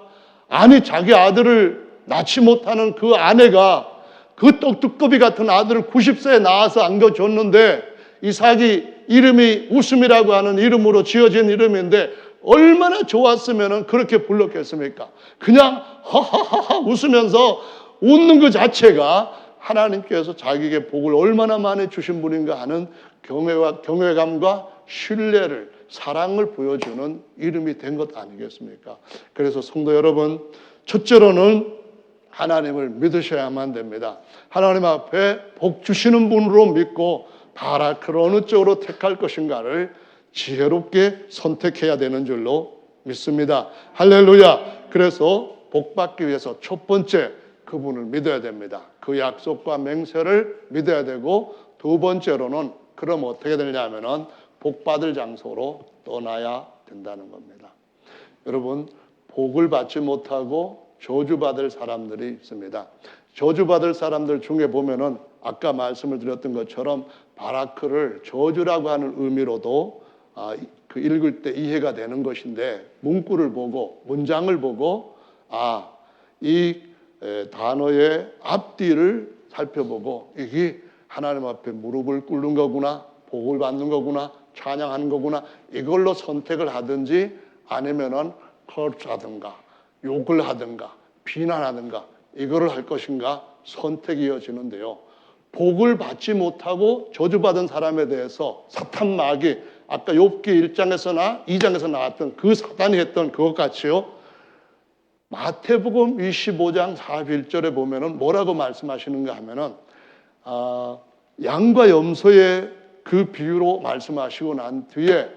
아니 자기 아들을 낳지 못하는 그 아내가 그 떡두꺼비 같은 아들을 90세에 낳아서 안겨줬는데 이삭이 이름이 웃음이라고 하는 이름으로 지어진 이름인데 얼마나 좋았으면 그렇게 불렀겠습니까? 그냥 하하하하 웃으면서 웃는 그 자체가 하나님께서 자기에게 복을 얼마나 많이 주신 분인가 하는 경외감과 신뢰를 사랑을 보여주는 이름이 된 것 아니겠습니까? 그래서 성도 여러분, 첫째로는 하나님을 믿으셔야만 됩니다. 하나님 앞에 복 주시는 분으로 믿고 바라크를 어느 쪽으로 택할 것인가를 지혜롭게 선택해야 되는 줄로 믿습니다. 할렐루야. 그래서 복 받기 위해서 첫 번째 그분을 믿어야 됩니다. 그 약속과 맹세를 믿어야 되고 두 번째로는 그럼 어떻게 되냐면은 복 받을 장소로 떠나야 된다는 겁니다. 여러분, 복을 받지 못하고 저주받을 사람들이 있습니다. 저주받을 사람들 중에 보면은 아까 말씀을 드렸던 것처럼 바라크를 저주라고 하는 의미로도 그 읽을 때 이해가 되는 것인데 문구를 보고 문장을 보고 이 단어의 앞뒤를 살펴보고 이게 하나님 앞에 무릎을 꿇는 거구나, 복을 받는 거구나, 찬양하는 거구나, 이걸로 선택을 하든지 아니면은 헐하든가 욕을 하든가 비난하든가 이거를 할 것인가 선택이 이어지는데요. 복을 받지 못하고 저주받은 사람에 대해서 사탄 마귀, 아까 욥기 1장에서나 2장에서 나왔던 그 사단이 했던 그것 같이요. 마태복음 25장 41절에 보면은 뭐라고 말씀하시는가 하면은 양과 염소의 그 비유로 말씀하시고 난 뒤에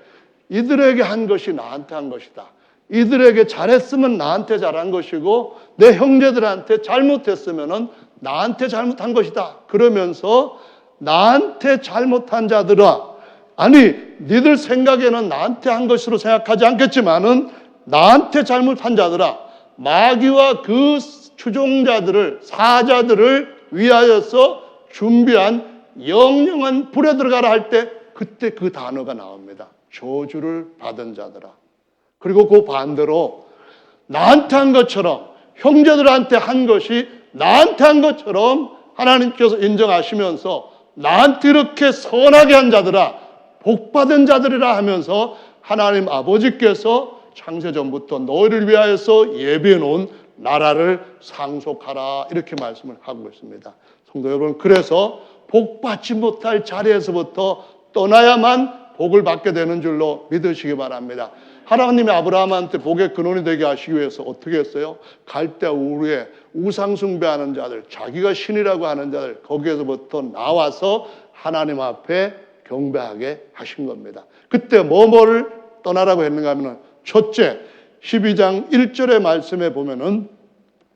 이들에게 한 것이 나한테 한 것이다. 이들에게 잘했으면 나한테 잘한 것이고 내 형제들한테 잘못했으면은 나한테 잘못한 것이다. 그러면서 나한테 잘못한 자들아, 아니 니들 생각에는 나한테 한 것으로 생각하지 않겠지만은 나한테 잘못한 자들아, 마귀와 그 추종자들을 사자들을 위하여서 준비한 영영한 불에 들어가라 할 때 그때 그 단어가 나옵니다. 저주를 받은 자들아. 그리고 그 반대로 나한테 한 것처럼 형제들한테 한 것이 나한테 한 것처럼 하나님께서 인정하시면서 나한테 이렇게 선하게 한 자들아, 복받은 자들이라 하면서 하나님 아버지께서 창세전부터 너희를 위하여서 예비해 놓은 나라를 상속하라 이렇게 말씀을 하고 있습니다. 성도 여러분, 그래서 복받지 못할 자리에서부터 떠나야만 복을 받게 되는 줄로 믿으시기 바랍니다. 하나님이 아브라함한테 복의 근원이 되게 하시기 위해서 어떻게 했어요? 갈대 우르에 우상 숭배하는 자들, 자기가 신이라고 하는 자들, 거기에서부터 나와서 하나님 앞에 경배하게 하신 겁니다. 그때 뭐를 떠나라고 했는가 하면 첫째 12장 1절의 말씀에 보면은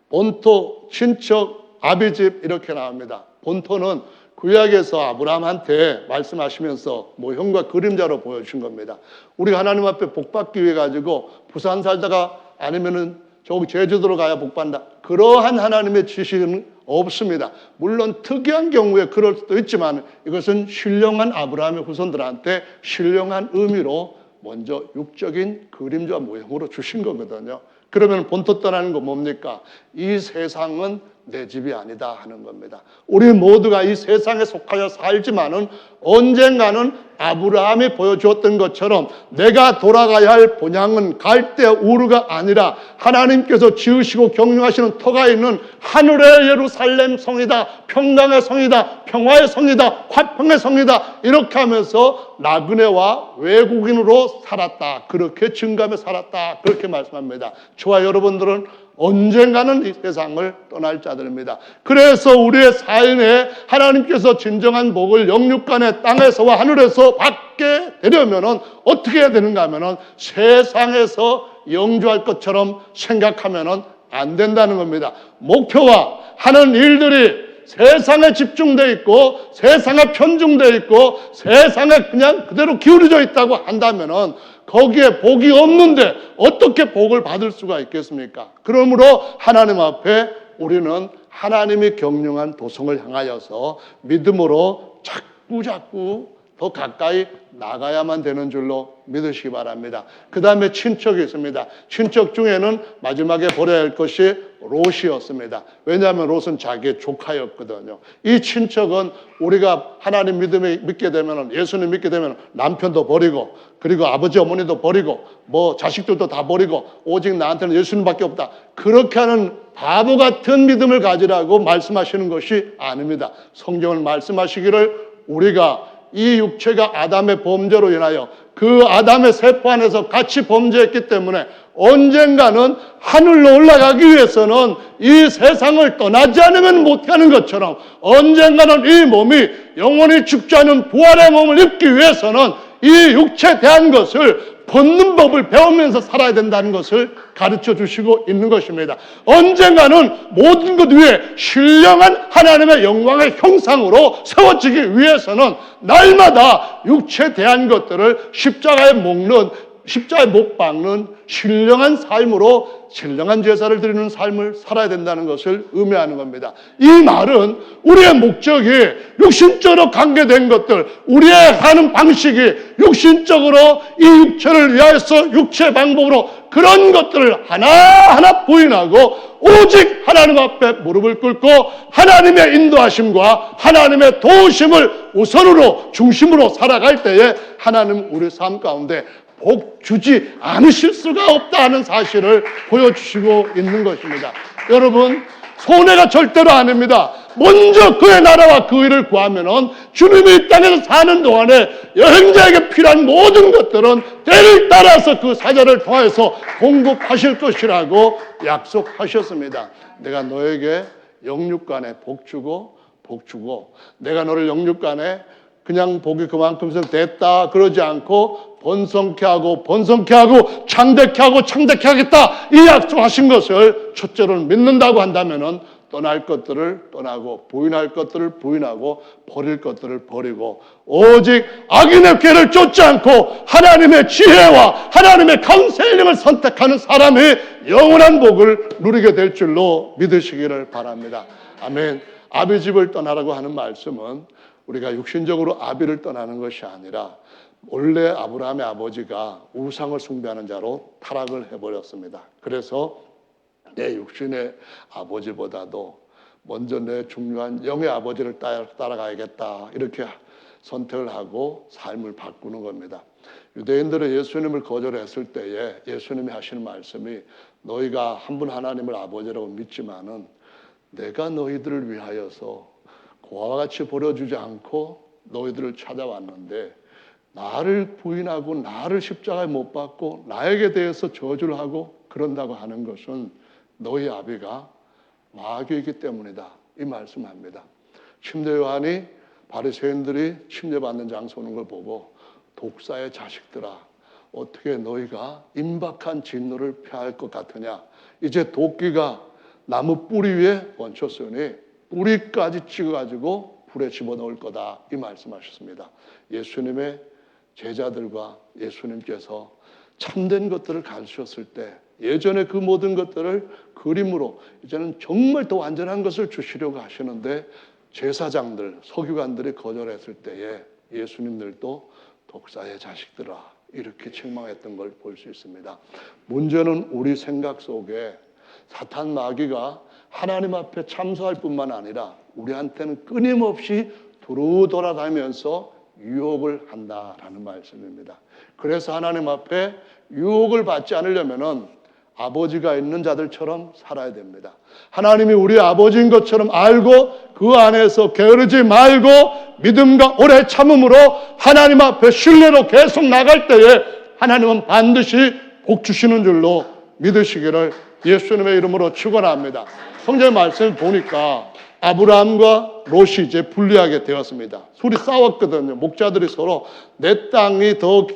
본토, 친척, 아비집 이렇게 나옵니다. 본토는 구약에서 아브라함한테 말씀하시면서 모형과 그림자로 보여주신 겁니다. 우리가 하나님 앞에 복 받기 위해 가지고 부산 살다가 아니면은 저기 제주도로 가야 복 받는다. 그러한 하나님의 지식은 없습니다. 물론 특이한 경우에 그럴 수도 있지만 이것은 신령한 아브라함의 후손들한테 신령한 의미로 먼저 육적인 그림자 모형으로 주신 거거든요. 그러면 본토 떠나는 거 뭡니까? 이 세상은 내 집이 아니다 하는 겁니다. 우리 모두가 이 세상에 속하여 살지만은 언젠가는 아브라함이 보여주었던 것처럼 내가 돌아가야 할 본향은 갈대 우르가 아니라 하나님께서 지으시고 경영하시는 터가 있는 하늘의 예루살렘 성이다, 평강의 성이다, 평화의 성이다, 화평의 성이다, 이렇게 하면서 나그네와 외국인으로 살았다, 그렇게 증감해 살았다, 그렇게 말씀합니다. 저와 여러분들은 언젠가는 이 세상을 떠날 자들입니다. 그래서 우리의 삶에 하나님께서 진정한 복을 영육간의 땅에서와 하늘에서 받게 되려면 어떻게 해야 되는가 하면 세상에서 영주할 것처럼 생각하면 안 된다는 겁니다. 목표와 하는 일들이 세상에 집중되어 있고 세상에 편중되어 있고 세상에 그냥 그대로 기울어져 있다고 한다면 거기에 복이 없는데 어떻게 복을 받을 수가 있겠습니까? 그러므로 하나님 앞에 우리는 하나님이 경영한 도성을 향하여서 믿음으로 자꾸 더 가까이 나가야만 되는 줄로 믿으시기 바랍니다. 그 다음에 친척이 있습니다. 친척 중에는 마지막에 버려야 할 것이 롯이었습니다. 왜냐하면 롯은 자기의 조카였거든요. 이 친척은 우리가 하나님 믿게 되면, 예수님 믿게 되면 남편도 버리고 그리고 아버지 어머니도 버리고 뭐 자식들도 다 버리고 오직 나한테는 예수님밖에 없다, 그렇게 하는 바보 같은 믿음을 가지라고 말씀하시는 것이 아닙니다. 성경은 말씀하시기를 우리가 이 육체가 아담의 범죄로 인하여 그 아담의 세포 안에서 같이 범죄했기 때문에 언젠가는 하늘로 올라가기 위해서는 이 세상을 떠나지 않으면 못하는 것처럼 언젠가는 이 몸이 영원히 죽지 않은 부활의 몸을 입기 위해서는 이 육체에 대한 것을 벗는 법을 배우면서 살아야 된다는 것을 가르쳐 주시고 있는 것입니다. 언젠가는 모든 것 위에 신령한 하나님의 영광의 형상으로 세워지기 위해서는 날마다 육체에 대한 것들을 십자가에 묶는 십자가에 못 박는 신령한 삶으로 신령한 제사를 드리는 삶을 살아야 된다는 것을 의미하는 겁니다. 이 말은 우리의 목적이 육신적으로 관계된 것들, 우리의 하는 방식이 육신적으로 이 육체를 위하여서 육체 방법으로 그런 것들을 하나하나 부인하고 오직 하나님 앞에 무릎을 꿇고 하나님의 인도하심과 하나님의 도우심을 우선으로 중심으로 살아갈 때에 하나님 우리 삶 가운데 복 주지 않으실 수가 없다 하는 사실을 보여주시고 있는 것입니다. 여러분, 손해가 절대로 아닙니다. 먼저 그의 나라와 그 일을 구하면은 주님이 이 땅에서 사는 동안에 여행자에게 필요한 모든 것들은 때를 따라서 그 사자를 통해서 공급하실 것이라고 약속하셨습니다. 내가 너에게 영육간에 복 주고 내가 너를 영육간에 그냥 복이 그만큼 됐다 그러지 않고 번성케 하고 창대케 하겠다 이 약속하신 것을 첫째로는 믿는다고 한다면은 떠날 것들을 떠나고 부인할 것들을 부인하고 버릴 것들을 버리고 오직 악인의 꾀를 쫓지 않고 하나님의 지혜와 하나님의 카운셀링을 선택하는 사람이 영원한 복을 누리게 될 줄로 믿으시기를 바랍니다. 아멘. 아비 집을 떠나라고 하는 말씀은 우리가 육신적으로 아비를 떠나는 것이 아니라 원래 아브라함의 아버지가 우상을 숭배하는 자로 타락을 해버렸습니다. 그래서 내 육신의 아버지보다도 먼저 내 중요한 영의 아버지를 따라가야겠다 이렇게 선택을 하고 삶을 바꾸는 겁니다. 유대인들은 예수님을 거절했을 때에 예수님이 하시는 말씀이 너희가 한 분 하나님을 아버지라고 믿지만은 내가 너희들을 위하여서 고아와 같이 버려주지 않고 너희들을 찾아왔는데 나를 부인하고 나를 십자가에 못 박고 나에게 대해서 저주를 하고 그런다고 하는 것은 너희 아비가 마귀이기 때문이다 이 말씀합니다. 침례 요한이 바리새인들이 침례받는 장소 오는 걸 보고 독사의 자식들아 어떻게 너희가 임박한 진노를 피할 것 같으냐 이제 도끼가 나무 뿌리 위에 얹혔으니 뿌리까지 찍어가지고 불에 집어넣을 거다 이 말씀하셨습니다. 예수님의 제자들과 예수님께서 참된 것들을 가르치셨을 때 예전에 그 모든 것들을 그림으로 이제는 정말 더 완전한 것을 주시려고 하시는데 제사장들, 서기관들이 거절했을 때에 예수님들도 독사의 자식들아 이렇게 책망했던 걸 볼 수 있습니다. 문제는 우리 생각 속에 사탄 마귀가 하나님 앞에 참소할 뿐만 아니라 우리한테는 끊임없이 두루 돌아다니면서 유혹을 한다라는 말씀입니다. 그래서 하나님 앞에 유혹을 받지 않으려면은 아버지가 있는 자들처럼 살아야 됩니다. 하나님이 우리 아버지인 것처럼 알고 그 안에서 게으르지 말고 믿음과 오래 참음으로 하나님 앞에 신뢰로 계속 나갈 때에 하나님은 반드시 복 주시는 줄로 믿으시기를 예수님의 이름으로 축원합니다. 성경 말씀을 보니까 아브라함과 롯이 이제 분리하게 되었습니다. 둘이 싸웠거든요. 목자들이 서로 내 땅이 더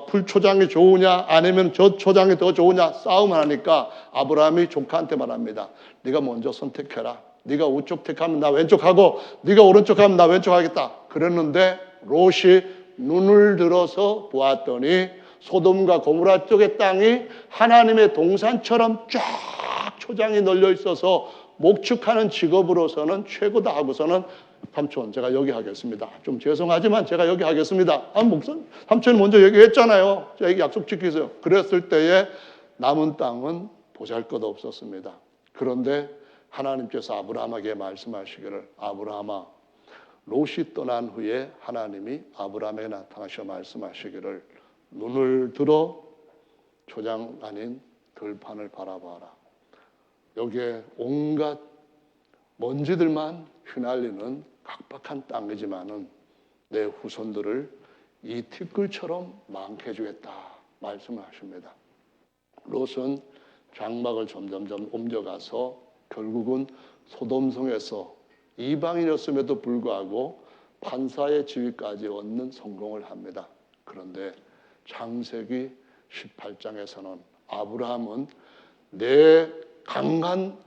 풀초장이 좋으냐 아니면 저 초장이 더 좋으냐 싸움을 하니까 아브라함이 조카한테 말합니다. 네가 먼저 선택해라. 네가 우쪽 택하면 나 왼쪽 하고 네가 오른쪽 하면 나 왼쪽 하겠다. 그랬는데 롯이 눈을 들어서 보았더니 소돔과 고모라 쪽의 땅이 하나님의 동산처럼 쫙 초장이 널려 있어서 목축하는 직업으로서는 최고다 하고서는 삼촌 제가 여기 하겠습니다. 좀 죄송하지만 제가 여기 하겠습니다. 삼촌이 먼저 얘기했잖아요. 제가 약속 지키세요. 그랬을 때에 남은 땅은 보잘것없었습니다. 그런데 하나님께서 아브라함에게 말씀하시기를 아브라함아 롯이 떠난 후에 하나님이 아브라함에게 나타나셔 말씀하시기를 눈을 들어 초장 아닌 들판을 바라봐라. 여기에 온갖 먼지들만 휘날리는 각박한 땅이지만은 내 후손들을 이 티끌처럼 많게 해주겠다 말씀을 하십니다. 롯은 장막을 점점점 옮겨가서 결국은 소돔성에서 이방인이었음에도 불구하고 판사의 지위까지 얻는 성공을 합니다. 그런데 창세기 18장에서는 아브라함은 내 강한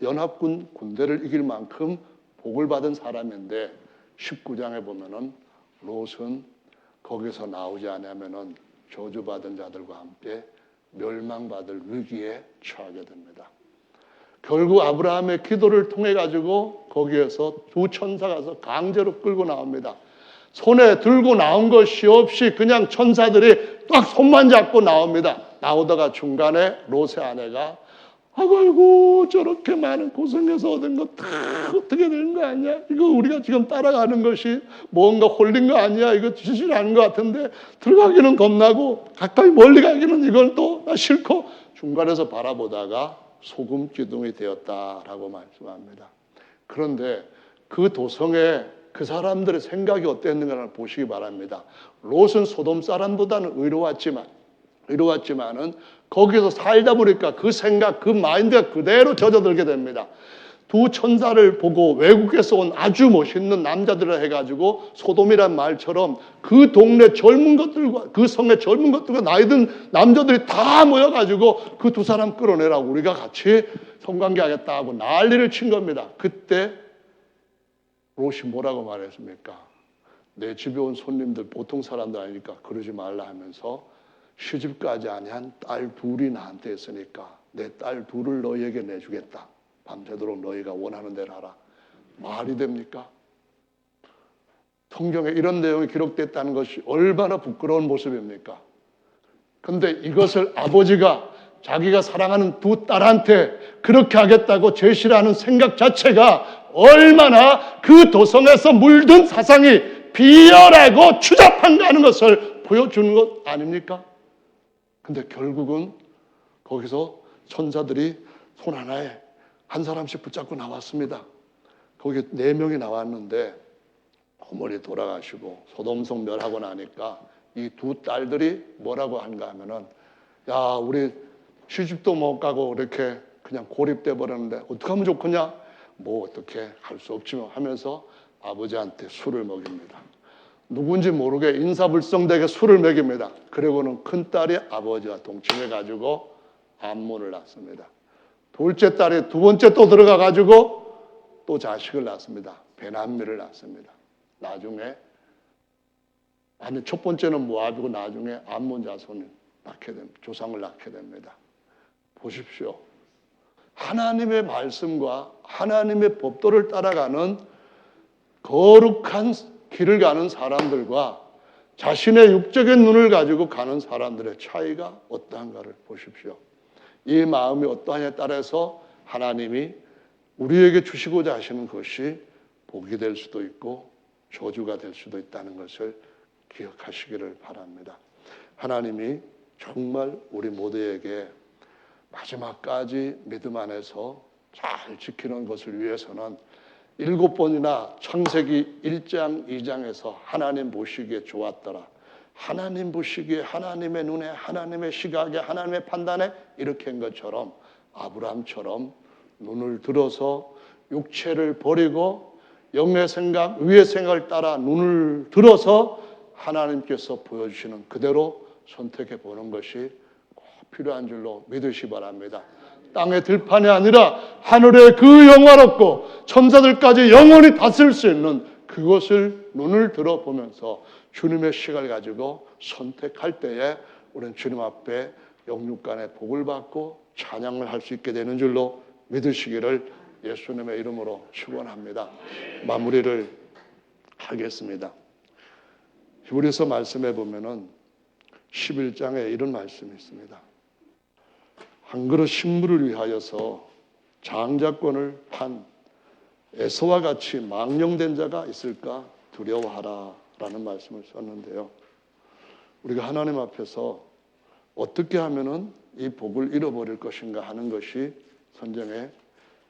연합군 군대를 이길 만큼 복을 받은 사람인데 19장에 보면은 롯은 거기서 나오지 않으면은 저주받은 자들과 함께 멸망받을 위기에 처하게 됩니다. 결국 아브라함의 기도를 통해 가지고 거기에서 두 천사가 가서 강제로 끌고 나옵니다. 손에 들고 나온 것이 없이 그냥 천사들이 딱 손만 잡고 나옵니다. 나오다가 중간에 롯의 아내가 아이고 저렇게 많은 고생해서 얻은 거 다 어떻게 되는 거 아니야? 이거 우리가 지금 따라가는 것이 뭔가 홀린 거 아니야? 이거 지시를 하는 것 같은데 들어가기는 겁나고 가까이 멀리 가기는 이건 또 싫고 중간에서 바라보다가 소금 기둥이 되었다라고 말씀합니다. 그런데 그 도성에 그 사람들의 생각이 어땠는가를 보시기 바랍니다. 롯은 소돔 사람보다는 의로웠지만은 거기서 살다 보니까 그 생각, 그 마인드가 그대로 젖어들게 됩니다. 두 천사를 보고 외국에서 온 아주 멋있는 남자들을 해가지고 소돔이란 말처럼 그 동네 젊은 것들과 그 성의 젊은 것들과 나이 든 남자들이 다 모여가지고 그 두 사람 끌어내라고 우리가 같이 성관계 하겠다 하고 난리를 친 겁니다. 그때 롯이 뭐라고 말했습니까? 내 집에 온 손님들 보통 사람도 아니니까 그러지 말라 하면서 시집까지 아니한 딸 둘이 나한테 있으니까 내 딸 둘을 너희에게 내주겠다. 밤새도록 너희가 원하는 대로 하라. 말이 됩니까? 성경에 이런 내용이 기록됐다는 것이 얼마나 부끄러운 모습입니까? 그런데 이것을 아버지가 자기가 사랑하는 두 딸한테 그렇게 하겠다고 제시를 하는 생각 자체가 얼마나 그 도성에서 물든 사상이 비열하고 추잡한가 하는 것을 보여주는 것 아닙니까? 근데 결국은 거기서 천사들이 손 하나에 한 사람씩 붙잡고 나왔습니다. 거기 4명이 나왔는데 어머니 돌아가시고 소돔성 멸하고 나니까 이 두 딸들이 뭐라고 한가 하면은 야 우리 시집도 못 가고 이렇게 그냥 고립돼 버렸는데 어떻게 하면 좋겠냐? 뭐 어떻게 할 수 없지만 하면서 아버지한테 술을 먹입니다. 누군지 모르게 인사불성되게 술을 먹입니다. 그리고는 큰딸이 아버지와 동침해가지고 암문을 낳습니다. 둘째 딸이 두 번째 또 들어가가지고 또 자식을 낳습니다. 베남미를 낳습니다. 나중에 아니 첫 번째는 모압이고 나중에 암몬 자손을 낳게 됩니다. 조상을 낳게 됩니다. 보십시오. 하나님의 말씀과 하나님의 법도를 따라가는 거룩한 길을 가는 사람들과 자신의 육적인 눈을 가지고 가는 사람들의 차이가 어떠한가를 보십시오. 이 마음이 어떠하냐에 따라서 하나님이 우리에게 주시고자 하시는 것이 복이 될 수도 있고 저주가 될 수도 있다는 것을 기억하시기를 바랍니다. 하나님이 정말 우리 모두에게 마지막까지 믿음 안에서 잘 지키는 것을 위해서는 7번이나 창세기 1장, 2장에서 하나님 보시기에 좋았더라. 하나님 보시기에 하나님의 눈에 하나님의 시각에 하나님의 판단에 이렇게 한 것처럼 아브라함처럼 눈을 들어서 육체를 버리고 영의 생각, 위의 생각을 따라 눈을 들어서 하나님께서 보여주시는 그대로 선택해 보는 것이 꼭 필요한 줄로 믿으시 바랍니다. 땅의 들판이 아니라 하늘의 그 영화롭고 천사들까지 영원히 다스릴 수 있는 그것을 눈을 들어보면서 주님의 시각을 가지고 선택할 때에 우리는 주님 앞에 영육간의 복을 받고 찬양을 할 수 있게 되는 줄로 믿으시기를 예수님의 이름으로 축원합니다. 마무리를 하겠습니다. 히브리서 말씀해 보면은 11장에 이런 말씀이 있습니다. 한 그릇 식물을 위하여서 장자권을 판 에서와 같이 망령된 자가 있을까 두려워하라 라는 말씀을 썼는데요. 우리가 하나님 앞에서 어떻게 하면은 이 복을 잃어버릴 것인가 하는 것이 성경에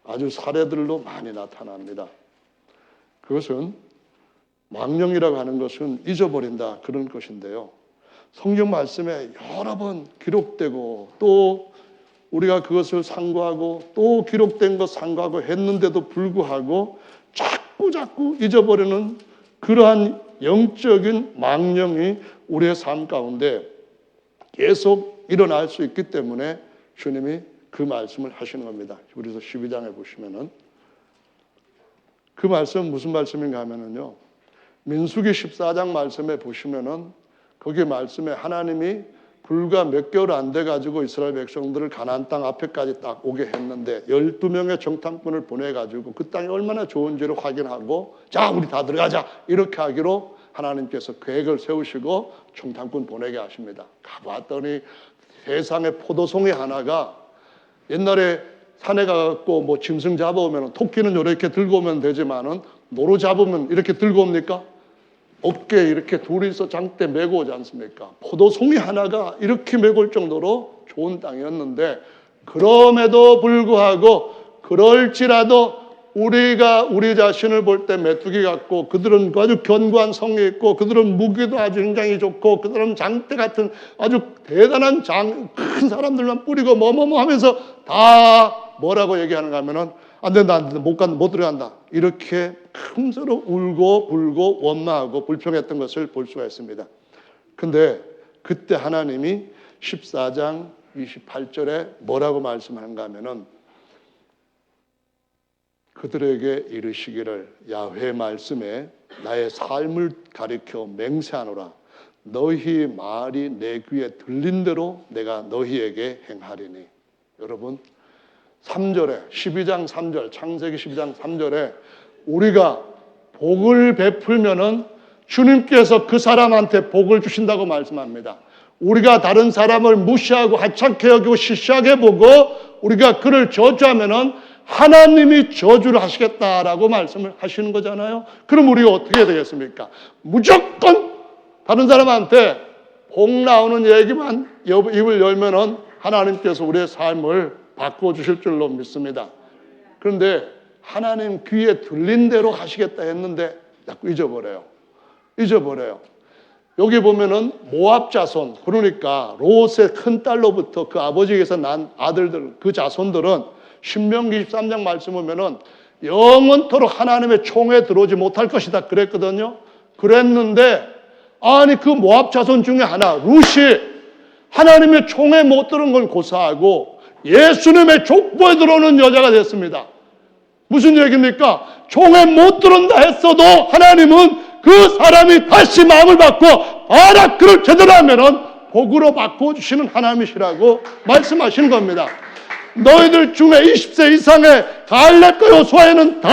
아주 사례들로 많이 나타납니다. 그것은 망령이라고 하는 것은 잊어버린다 그런 것인데요. 성경 말씀에 여러 번 기록되고 또 우리가 그것을 상고하고 또 기록된 것 상고하고 했는데도 불구하고 자꾸 잊어버리는 그러한 영적인 망령이 우리의 삶 가운데 계속 일어날 수 있기 때문에 주님이 그 말씀을 하시는 겁니다. 히브리서 12장에 보시면은 그 말씀은 무슨 말씀인가 하면은요. 민수기 14장 말씀에 보시면은 거기 말씀에 하나님이 불과 몇 개월 안 돼가지고 이스라엘 백성들을 가나안 땅 앞에까지 딱 오게 했는데 12명의 정탐꾼을 보내가지고 그 땅이 얼마나 좋은지를 확인하고 자 우리 다 들어가자 이렇게 하기로 하나님께서 계획을 세우시고 정탐꾼 보내게 하십니다. 가봤더니 세상에 포도송이 하나가 옛날에 산에 가갖고 뭐 짐승 잡아오면 토끼는 이렇게 들고 오면 되지만은 노루 잡으면 이렇게 들고 옵니까? 어깨에 이렇게 둘이서 장대 메고 오지 않습니까? 포도송이 하나가 이렇게 메고 올 정도로 좋은 땅이었는데 그럼에도 불구하고 그럴지라도 우리가 우리 자신을 볼 때 메뚜기 같고 그들은 아주 견고한 성이 있고 그들은 무기도 아주 굉장히 좋고 그들은 장대 같은 아주 대단한 큰 사람들만 뿌리고 뭐뭐뭐 하면서 다 뭐라고 얘기하는가 하면은 안 된다, 안 된다, 못 들어간다. 이렇게 큰소리로 울고 불고 원망하고 불평했던 것을 볼 수가 있습니다. 근데 그때 하나님이 14장 28절에 뭐라고 말씀하는가 하면은 그들에게 이르시기를 야훼 말씀에 나의 삶을 가리켜 맹세하노라. 너희 말이 내 귀에 들린 대로 내가 너희에게 행하리니. 여러분 3절에 12장 3절 창세기 12장 3절에 우리가 복을 베풀면은 주님께서 그 사람한테 복을 주신다고 말씀합니다. 우리가 다른 사람을 무시하고 하찮게 여기고 시시하게 보고 우리가 그를 저주하면은 하나님이 저주를 하시겠다라고 말씀을 하시는 거잖아요. 그럼 우리가 어떻게 해야 되겠습니까? 무조건 다른 사람한테 복 나오는 얘기만 입을 열면은 하나님께서 우리의 삶을 바꿔주실 줄로 믿습니다. 그런데 하나님 귀에 들린 대로 하시겠다 했는데 자꾸 잊어버려요. 여기 보면은 모압 자손, 그러니까 롯의 큰 딸로부터 그 아버지에게서 난 아들들, 그 자손들은 신명기 23장 말씀 보면은 영원토록 하나님의 총에 들어오지 못할 것이다 그랬거든요. 그랬는데 아니 그 모압 자손 중에 하나 룻이 하나님의 총에 못 들은 걸 고사하고 예수님의 족보에 들어오는 여자가 됐습니다. 무슨 얘기입니까? 총에 못 들어온다 했어도 하나님은 그 사람이 다시 마음을 바꿔 알아 그를 제대로 하면은 복으로 바꿔주시는 하나님이시라고 말씀하시는 겁니다. 너희들 중에 20세 이상의 갈렙과 여호수아에는 다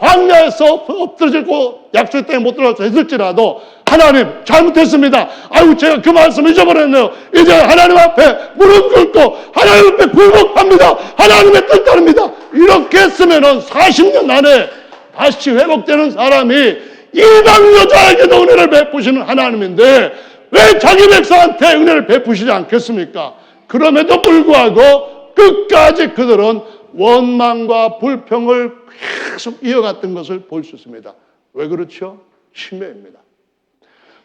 광야에서 엎드려지고 약속의 땅에 못 들어가서 했을지라도 하나님 잘못했습니다. 아유 제가 그 말씀 잊어버렸네요. 이제 하나님 앞에 무릎 꿇고 하나님 앞에 굴복합니다. 하나님의 뜻 따릅니다. 이렇게 했으면은 40년 안에 다시 회복되는 사람이 이방 여자에게도 은혜를 베푸시는 하나님인데 왜 자기 백성한테 은혜를 베푸시지 않겠습니까? 그럼에도 불구하고 끝까지 그들은 원망과 불평을 계속 이어갔던 것을 볼 수 있습니다. 왜 그렇죠? 심해입니다.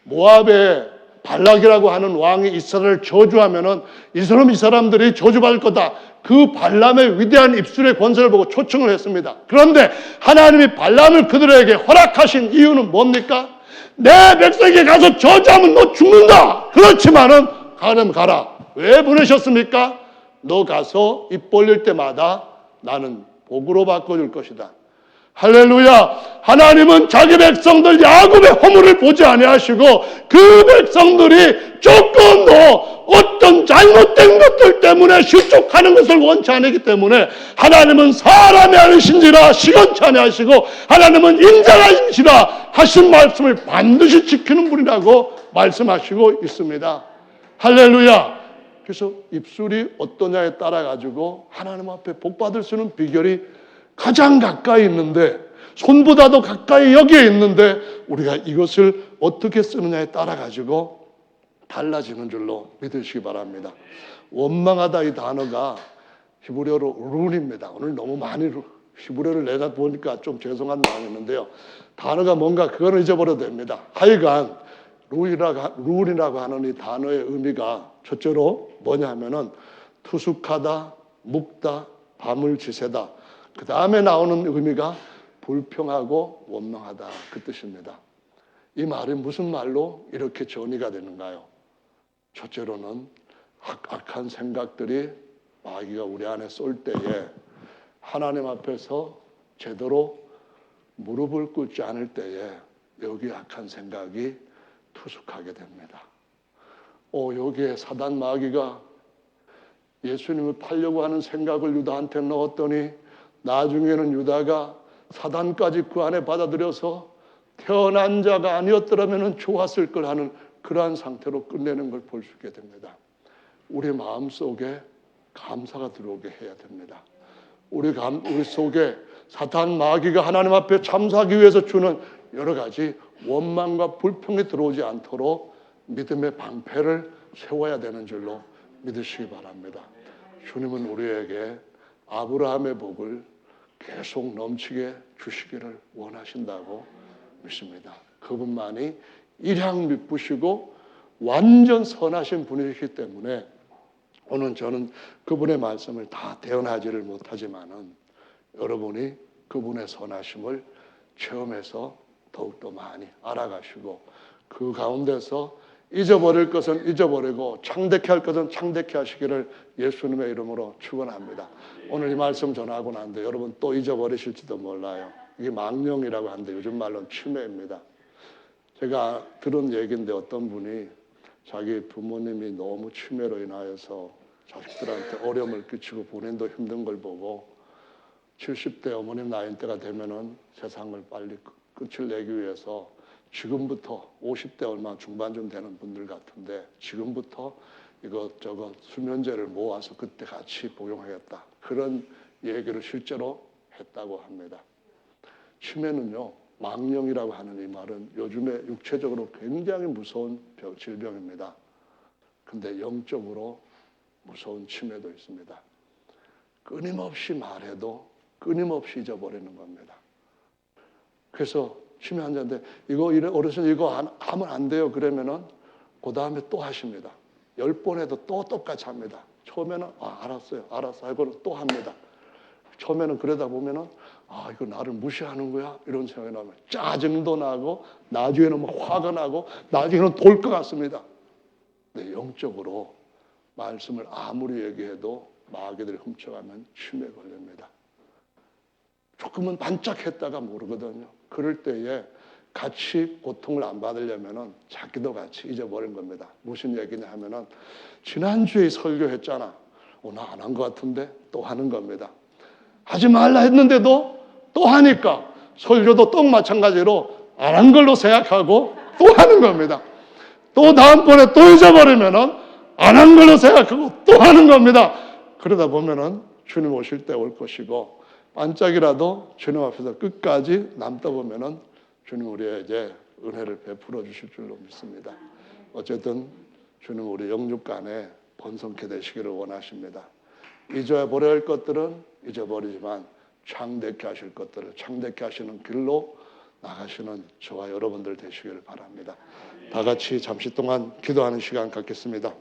모압의 발락이라고 하는 왕이 이스라엘을 저주하면은 이 사람들이 저주받을 거다. 그 발람의 위대한 입술의 권세를 보고 초청을 했습니다. 그런데 하나님이 발람을 그들에게 허락하신 이유는 뭡니까? 내 백성에게 가서 저주하면 너 죽는다. 그렇지만은 가면 가라. 왜 보내셨습니까? 너 가서 입 벌릴 때마다 나는 복으로 바꿔줄 것이다. 할렐루야. 하나님은 자기 백성들 야곱의 허물을 보지 아니하시고 그 백성들이 조금 더 어떤 잘못된 것들 때문에 실족하는 것을 원치 않기 때문에 하나님은 사람이 아니신지라 시건치 아니하시고 하나님은 인자하신지라 하신 말씀을 반드시 지키는 분이라고 말씀하시고 있습니다. 할렐루야. 그래서 입술이 어떠냐에 따라 가지고 하나님 앞에 복 받을 수 있는 비결이 가장 가까이 있는데 손보다도 가까이 여기에 있는데 우리가 이것을 어떻게 쓰느냐에 따라 가지고 달라지는 줄로 믿으시기 바랍니다. 원망하다 이 단어가 히브리어로 룬입니다. 오늘 너무 많이 히브리어를 내다 보니까 좀 죄송한 마음이었는데요. 단어가 뭔가 그거는 잊어버려도 됩니다. 하여간 룬이라고 하는 이 단어의 의미가 첫째로 뭐냐 하면은 투숙하다, 묵다, 밤을 지새다. 그 다음에 나오는 의미가 불평하고 원망하다 그 뜻입니다. 이 말이 무슨 말로 이렇게 전이가 되는가요? 첫째로는 악한 생각들이 마귀가 우리 안에 쏠 때에 하나님 앞에서 제대로 무릎을 꿇지 않을 때에 여기 악한 생각이 투숙하게 됩니다. 여기에 사단 마귀가 예수님을 팔려고 하는 생각을 유다한테 넣었더니 나중에는 유다가 사단까지 그 안에 받아들여서 태어난 자가 아니었더라면 좋았을 걸 하는 그러한 상태로 끝내는 걸 볼 수 있게 됩니다. 우리 마음속에 감사가 들어오게 해야 됩니다. 우리 속에 사단 마귀가 하나님 앞에 참사하기 위해서 주는 여러 가지 원망과 불평이 들어오지 않도록 믿음의 방패를 세워야 되는 줄로 믿으시기 바랍니다. 주님은 우리에게 아브라함의 복을 계속 넘치게 주시기를 원하신다고 믿습니다. 그분만이 일향 미쁘시고 완전 선하신 분이시기 때문에 오늘 저는 그분의 말씀을 다 대언하지를 못하지만은 여러분이 그분의 선하심을 체험해서 더욱더 많이 알아가시고 그 가운데서 잊어버릴 것은 잊어버리고 창대케 할 것은 창대케 하시기를 예수님의 이름으로 축원합니다. 오늘 이 말씀 전하고 난데 여러분 또 잊어버리실지도 몰라요. 이게 망령이라고 하는데 요즘 말로는 치매입니다. 제가 들은 얘기인데 어떤 분이 자기 부모님이 너무 치매로 인하여서 자식들한테 어려움을 끼치고 보낸도 힘든 걸 보고 70대 어머님 나이대가 되면은 세상을 빨리 끝을 내기 위해서 지금부터 50대 얼마 중반쯤 되는 분들 같은데 지금부터 이것저것 수면제를 모아서 그때 같이 복용하겠다. 그런 얘기를 실제로 했다고 합니다. 치매는요, 망령이라고 하는 이 말은 요즘에 육체적으로 굉장히 무서운 질병입니다. 근데 영적으로 무서운 치매도 있습니다. 끊임없이 말해도 끊임없이 잊어버리는 겁니다. 그래서 치매 환자인데 어르신 이거 하면 안 돼요. 그러면은 그 다음에 또 하십니다. 10번 해도 또 똑같이 합니다. 처음에는 알았어요. 하고 또 합니다. 처음에는 그러다 보면은 이거 나를 무시하는 거야? 이런 생각이 나면 짜증도 나고 나중에는 막 화가 나고 나중에는 돌 것 같습니다. 근데 영적으로 말씀을 아무리 얘기해도 마귀들이 훔쳐가면 치매에 걸립니다. 조금은 반짝했다가 모르거든요. 그럴 때에 같이 고통을 안 받으려면은 자기도 같이 잊어버린 겁니다. 무슨 얘기냐 하면은 지난주에 설교했잖아. 나 안 한 것 같은데 또 하는 겁니다. 하지 말라 했는데도 또 하니까 설교도 또 마찬가지로 안 한 걸로 생각하고 또 하는 겁니다. 또 다음번에 또 잊어버리면은 안 한 걸로 생각하고 또 하는 겁니다. 그러다 보면은 주님 오실 때 올 것이고 반짝이라도 주님 앞에서 끝까지 남다 보면은 주님 우리에게 은혜를 베풀어 주실 줄로 믿습니다. 어쨌든 주님 우리 영육간에 번성케 되시기를 원하십니다. 잊어버려야 할 것들은 잊어버리지만 창대케 하실 것들을 창대케 하시는 길로 나가시는 저와 여러분들 되시기를 바랍니다. 다 같이 잠시 동안 기도하는 시간 갖겠습니다.